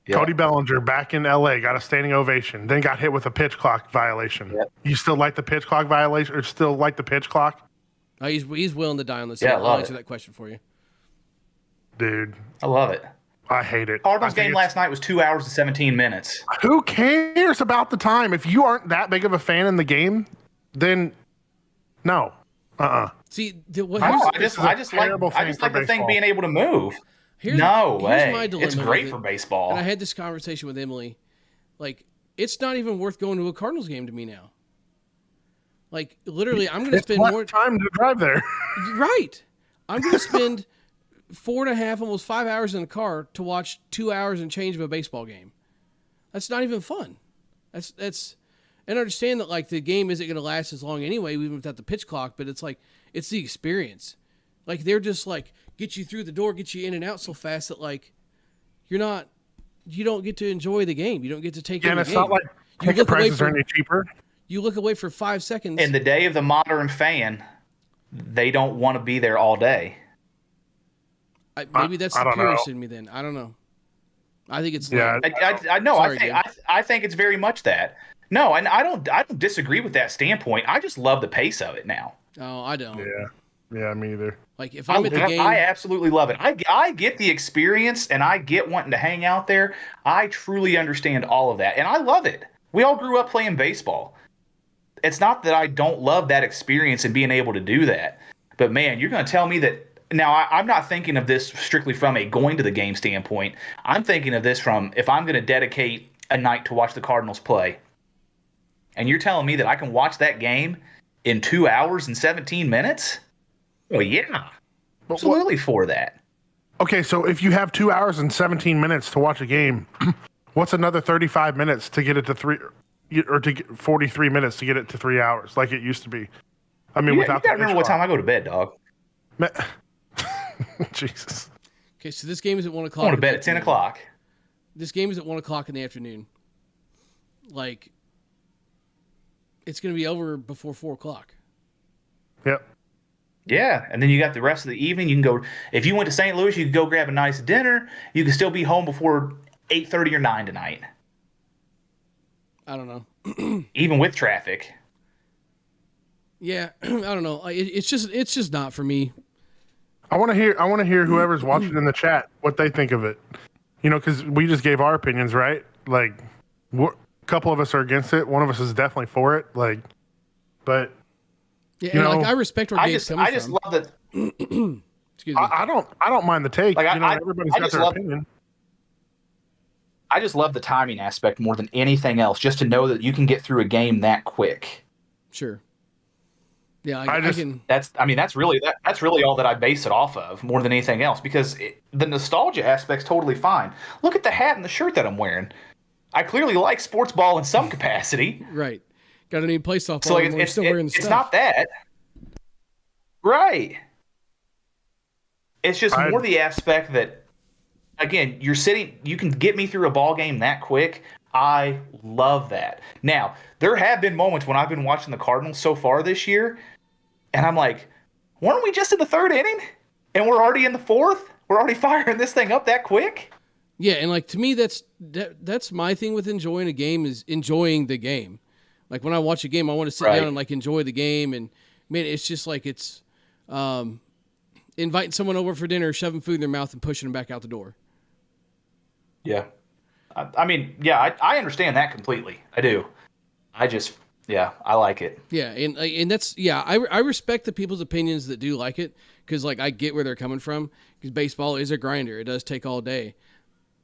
Cody Bellinger back in LA got a standing ovation, then got hit with a pitch clock violation. Yep. You still like the pitch clock violation, or still like the pitch clock? He's willing to die on this. Yeah, I'll answer that question for you. Dude. I love it. I hate it. Cardinals game last night was 2 hours and 17 minutes. Who cares about the time? If you aren't that big of a fan in the game, then no. See, I just like the thing being able to move. Here's my dilemma. It's great for baseball. And I had this conversation with Emily. Like, it's not even worth going to a Cardinals game to me now. Like literally, I'm going to It's spend less more time to drive there. Right. I'm going to spend 4.5, almost 5 hours in the car to watch 2 hours and change of a baseball game. That's not even fun. That's, and I understand that like the game isn't going to last as long anyway, even without the pitch clock. But it's like it's the experience. Like they're just like get you through the door, get you in and out so fast that like you don't get to enjoy the game. You don't get to take in And the it's game. not like You ticket look away prices are for any cheaper. you look away for 5 seconds. In the day of the modern fan, they don't want to be there all day. Maybe that's I the don't purist know. in me. Then I don't know. I think it's Yeah. lame. I know. Sorry, I think it's very much that. No, and I don't disagree with that standpoint. I just love the pace of it now. Oh, I don't. Yeah, me either. Like if I'm at the game, I absolutely love it. I get the experience and I get wanting to hang out there. I truly understand all of that, and I love it. We all grew up playing baseball. It's not that I don't love that experience and being able to do that, but man, you're going to tell me that now. I'm not thinking of this strictly from a going to the game standpoint. I'm thinking of this from if I'm going to dedicate a night to watch the Cardinals play, and you're telling me that I can watch that game in 2 hours and 17 minutes. Well, yeah, absolutely for that. Okay, so if you have 2 hours and 17 minutes to watch a game, what's another 35 minutes to get it to 3 or to get 43 minutes to get it to 3 hours like it used to be? I mean, You without gotta the remember what time I go to bed, dog. Jesus. okay, so this game is at 1 I o'clock. go to bed at 10 o'clock. This game is at 1 o'clock in the afternoon. Like, it's going to be over before 4 o'clock. Yep. Yeah, and then you got the rest of the evening. You can go if you went to St. Louis, you could go grab a nice dinner. You could still be home before 8:30 or 9 tonight, I don't know. even with traffic. Yeah, I don't know. It's just not for me. I want to hear whoever's watching in the chat what they think of it. You know, because we just gave our opinions, right? Like, a couple of us are against it. One of us is definitely for it. Like, but Yeah, you and know, like I respect where Gabe's coming I just from. love that. Excuse me. I don't mind the take. Like, you know, everybody's got their opinion. I just love the timing aspect more than anything else. Just to know that you can get through a game that quick. Sure. Yeah, I can. That's really all that I base it off of more than anything else because the nostalgia aspect's totally fine. Look at the hat and the shirt that I'm wearing. I clearly like sports ball in some capacity. Right. Got a new play softball. So like, and we're still wearing the it's stuff. not that. Right. It's just more the aspect that, again, you can get me through a ball game that quick. I love that. Now, there have been moments when I've been watching the Cardinals so far this year, and I'm like, weren't we just in the third inning? And we're already in the fourth? We're already firing this thing up that quick? Yeah, and like to me, that's my thing with enjoying a game is enjoying the game. Like when I watch a game, I want to sit down and like enjoy the game. And man, it's just like it's inviting someone over for dinner, shoving food in their mouth, and pushing them back out the door. Yeah. I mean, yeah, I understand that completely. I do. I like it. Yeah, and that's I respect the people's opinions that do like it because like I get where they're coming from because baseball is a grinder. It does take all day.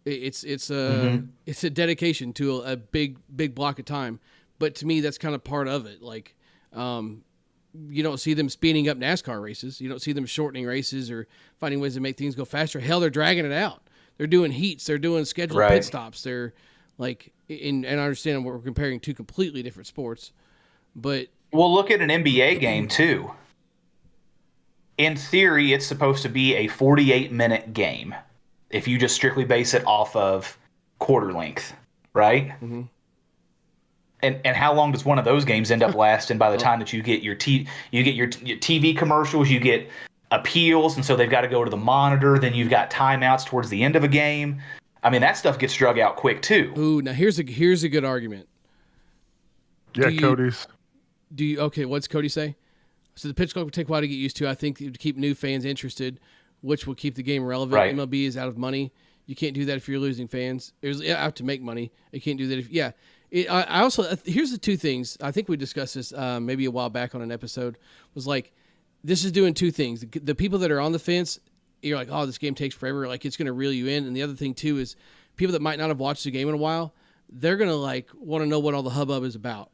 It's a dedication to a big block of time. But to me, that's kind of part of it. Like, you don't see them speeding up NASCAR races. You don't see them shortening races or finding ways to make things go faster. Hell, they're dragging it out. They're doing heats. They're doing scheduled pit stops. They're like, and I understand what we're comparing two completely different sports, but we'll look at an NBA game too. In theory, it's supposed to be a 48-minute game if you just strictly base it off of quarter length, right? Mm-hmm. And how long does one of those games end up lasting by the time that you get your TV commercials, you get appeals, and so they've got to go to the monitor, then you've got timeouts towards the end of a game. I mean, that stuff gets drug out quick too. Ooh, now here's a good argument. Yeah, Cody's. Okay, what's Cody say? So the pitch clock will take a while to get used to. I think to keep new fans interested, which will keep the game relevant. Right. MLB is out of money. You can't do that if you're losing fans. It's out to make money. You can't do that if I also here's the two things. I think we discussed this maybe a while back on an episode. Was like this is doing two things. The people that are on the fence, you're like, oh, this game takes forever. Like it's going to reel you in. And the other thing too is people that might not have watched the game in a while, they're going to like want to know what all the hubbub is about.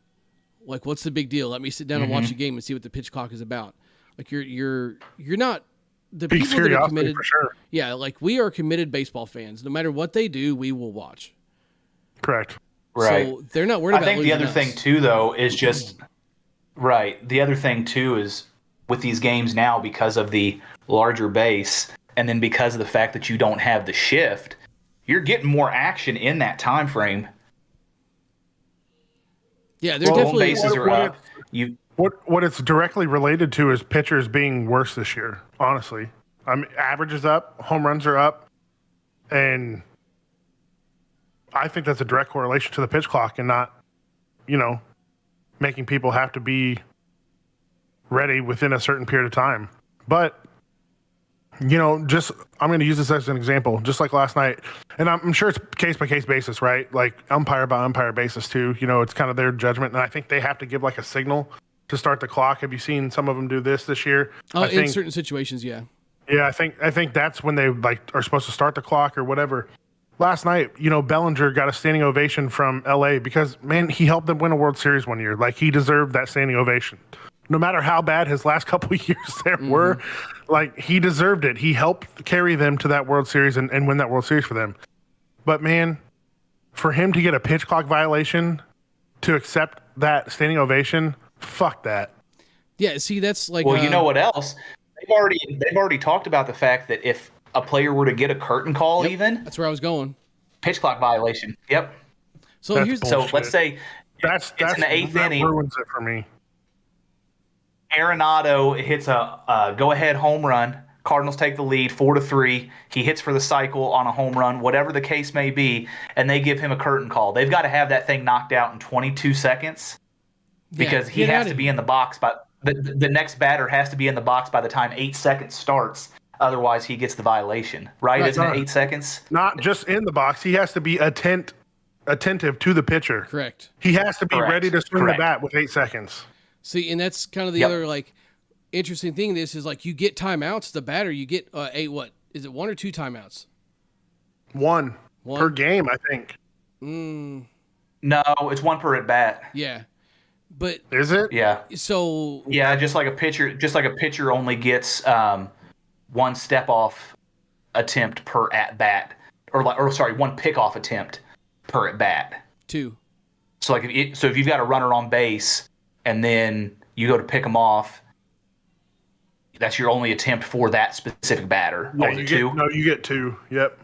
Like, what's the big deal? Let me sit down and watch a game and see what the pitch clock is about. Like, you're not the Big people that are committed. for sure. Yeah, like we are committed baseball fans. No matter what they do, we will watch. Correct. Right. So they're not worried about. I think the other us. thing too, though, is just right. The other thing too is with these games now, because of the larger base, and then because of the fact that you don't have the shift, you're getting more action in that time frame. Yeah, they're definitely bases are up. What it's directly related to is pitchers being worse this year. Honestly, average is up, home runs are up, and I think that's a direct correlation to the pitch clock and not, making people have to be ready within a certain period of time. But I'm going to use this as an example, just like last night, and I'm sure it's case by case basis, right? Like umpire by umpire basis too. It's kind of their judgment, and I think they have to give like a signal to start the clock. Have you seen some of them do this year? In certain situations, yeah. Yeah, I think that's when they are supposed to start the clock or whatever. Last night, Bellinger got a standing ovation from LA because, man, he helped them win a World Series one year. Like, he deserved that standing ovation. No matter how bad his last couple of years there were, like, he deserved it. He helped carry them to that World Series and win that World Series for them. But, man, for him to get a pitch clock violation to accept that standing ovation, fuck that. Yeah, see, that's like... Well, you know what else? They've already talked about the fact that if a player were to get a curtain call, that's where I was going. Pitch clock violation. Yep. So let's say that's in the eighth inning. Ruins it for me. Arenado hits a go-ahead home run. Cardinals take the lead 4-3. He hits for the cycle on a home run, whatever the case may be, and they give him a curtain call. They've got to have that thing knocked out in 22 seconds because he has to be in the box. But the next batter has to be in the box by the time 8 seconds starts. Otherwise, he gets the violation, right? Isn't it 8 seconds? Not just in the box. He has to be attentive to the pitcher. Correct. He has to be ready to swing the bat with 8 seconds. See, and that's kind of the other interesting thing. This is you get timeouts. The batter, you get what is it? 1 or 2 timeouts? One per game, I think. No, it's 1 per at bat. Yeah, but is it? Yeah. So yeah, just like a pitcher only gets 1 step off attempt per at bat, or 1 pickoff attempt per at bat. 2. So if you've got a runner on base and then you go to pick him off, that's your only attempt for that specific batter. Yeah, you get 2. Yep.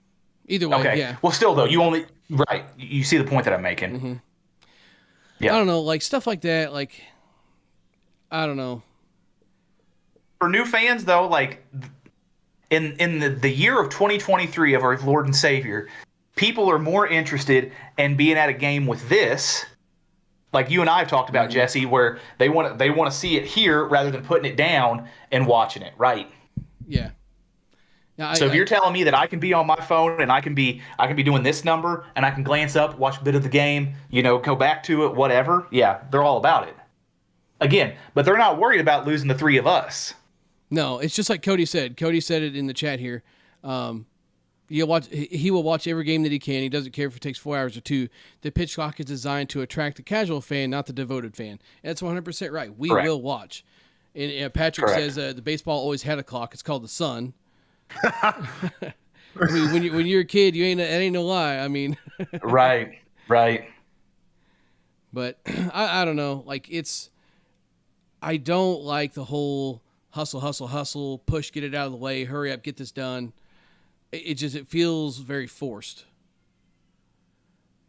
Either way, okay. Yeah. Well, still though, you see the point that I'm making. Mm-hmm. Yeah. I don't know, stuff like that. I don't know. For new fans though, in the year of 2023 of our Lord and Savior, people are more interested in being at a game with this, like you and I have talked about, Jesse, where they want to see it here rather than putting it down and watching it, right? Yeah. So if you're telling me that I can be on my phone and I can be doing this number and I can glance up, watch a bit of the game, go back to it, whatever, yeah, they're all about it. Again, but they're not worried about losing the 3 of us. No, it's just like Cody said. Cody said it in the chat here. He will watch every game that he can. He doesn't care if it takes 4 hours or 2. The pitch clock is designed to attract the casual fan, not the devoted fan. And that's 100% right. We will watch. And Patrick says the baseball always had a clock. It's called the sun. I mean, when you're a kid, that ain't no lie. I mean, right. But I don't know. I don't like the whole hustle, push, get it out of the way, hurry up, get this done. It feels very forced.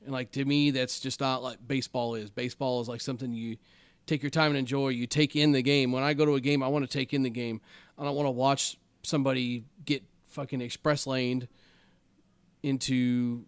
And to me, that's just not like baseball is. Baseball is something you take your time and enjoy. You take in the game. When I go to a game, I want to take in the game. I don't want to watch somebody get fucking express laned into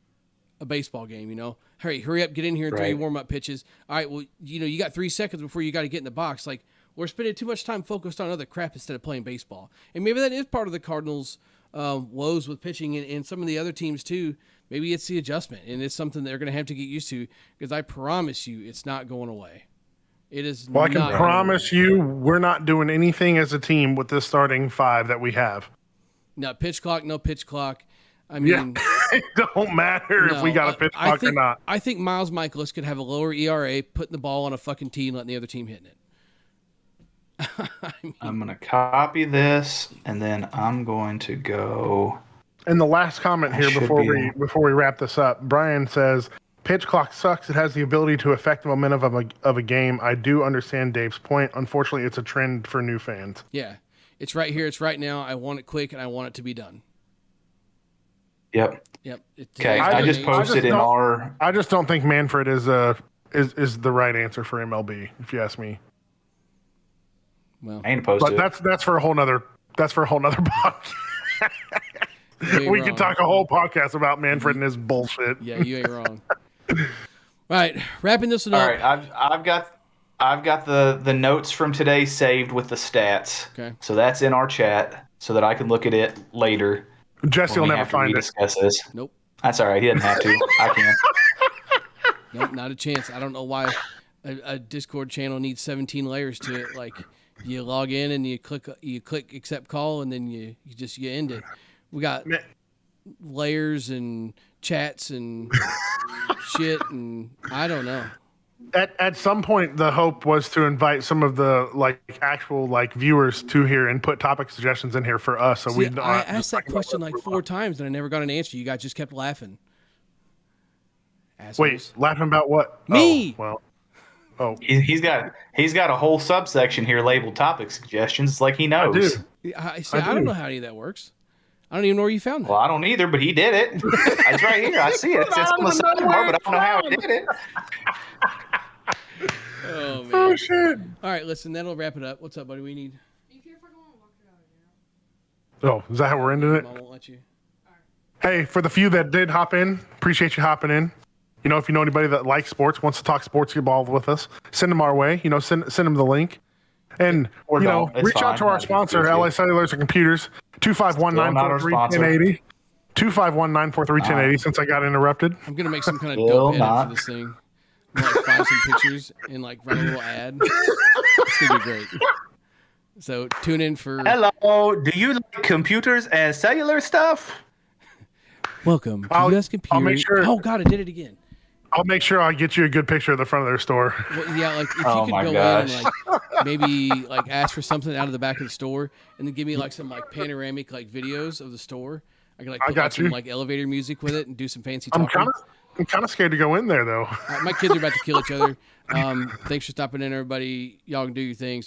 a baseball game, Hurry up, get in here and throw your warm-up pitches. All right, well, you got 3 seconds before you got to get in the box. We're spending too much time focused on other crap instead of playing baseball. And maybe that is part of the Cardinals' woes with pitching and some of the other teams too. Maybe it's the adjustment, and it's something they're going to have to get used to, because I promise you it's not going away. It is. Well, I can promise you we're not doing anything as a team with this starting 5 that we have. No pitch clock. I mean, It don't matter if we got a pitch clock or not. I think Miles Michaelis could have a lower ERA putting the ball on a fucking tee and letting the other team hitting it. I'm going to copy this, and then I'm going to go. And the last comment here before we wrap this up, Brian says, pitch clock sucks. It has the ability to affect the momentum of a game. I do understand Dave's point. Unfortunately, it's a trend for new fans. Yeah. It's right here. It's right now. I want it quick, and I want it to be done. Yep. Okay, I just posted in our. I just don't think Manfred is the right answer for MLB, if you ask me. Well, I ain't posted. But that's for a whole nother podcast. We could talk a whole podcast about Manfred and his bullshit. Yeah, you ain't wrong. Right, wrapping this one up. All right, I've got the notes from today saved with the stats. Okay. So that's in our chat so that I can look at it later. Jesse will never find it. Discuss this. Nope. That's all right. He doesn't have to. I can. Nope, not a chance. I don't know why a Discord channel needs 17 layers to it. Like, you log in and you click accept call, and then you end it. We got layers and chats and shit, and I don't know. At some point, the hope was to invite some of the actual viewers to here and put topic suggestions in here for us. So I asked that question 4 times and I never got an answer. You guys just kept laughing. Assholes. Wait, laughing about what? Me. He's got a whole subsection here labeled topic suggestions. It's like he knows. I don't know how any of that works. I don't even know where you found that. Well, I don't either, but he did it. It's right here. I see it. It's on the sidebar, but I don't know how he did it. Oh, man. Oh, shit. All right, listen, that'll wrap it up. What's up, buddy? We need... Oh, is that how we're ending it? I won't let you. Hey, for the few that did hop in, appreciate you hopping in. If you know anybody that likes sports, wants to talk sports ball with us, send them our way. Send them the link. And, reach out to our sponsor, LA Cellulars and Computers, 251-943-1080. 251-943-1080 since I got interrupted. I'm going to make some kind of dope edit for this thing. I'm gonna, find some pictures and run a little ad. It's going to be great. So tune in for... Hello, do you like computers and cellular stuff? Welcome to US Computers. I'll make sure... Oh, God, I did it again. I'll make sure I get you a good picture of the front of their store. Well, yeah, if you could go in and maybe ask for something out of the back of the store, and then give me some panoramic videos of the store. I could put some elevator music with it and do some fancy talking. I'm kind of scared to go in there though. My kids are about to kill each other. Thanks for stopping in, everybody. Y'all can do your things.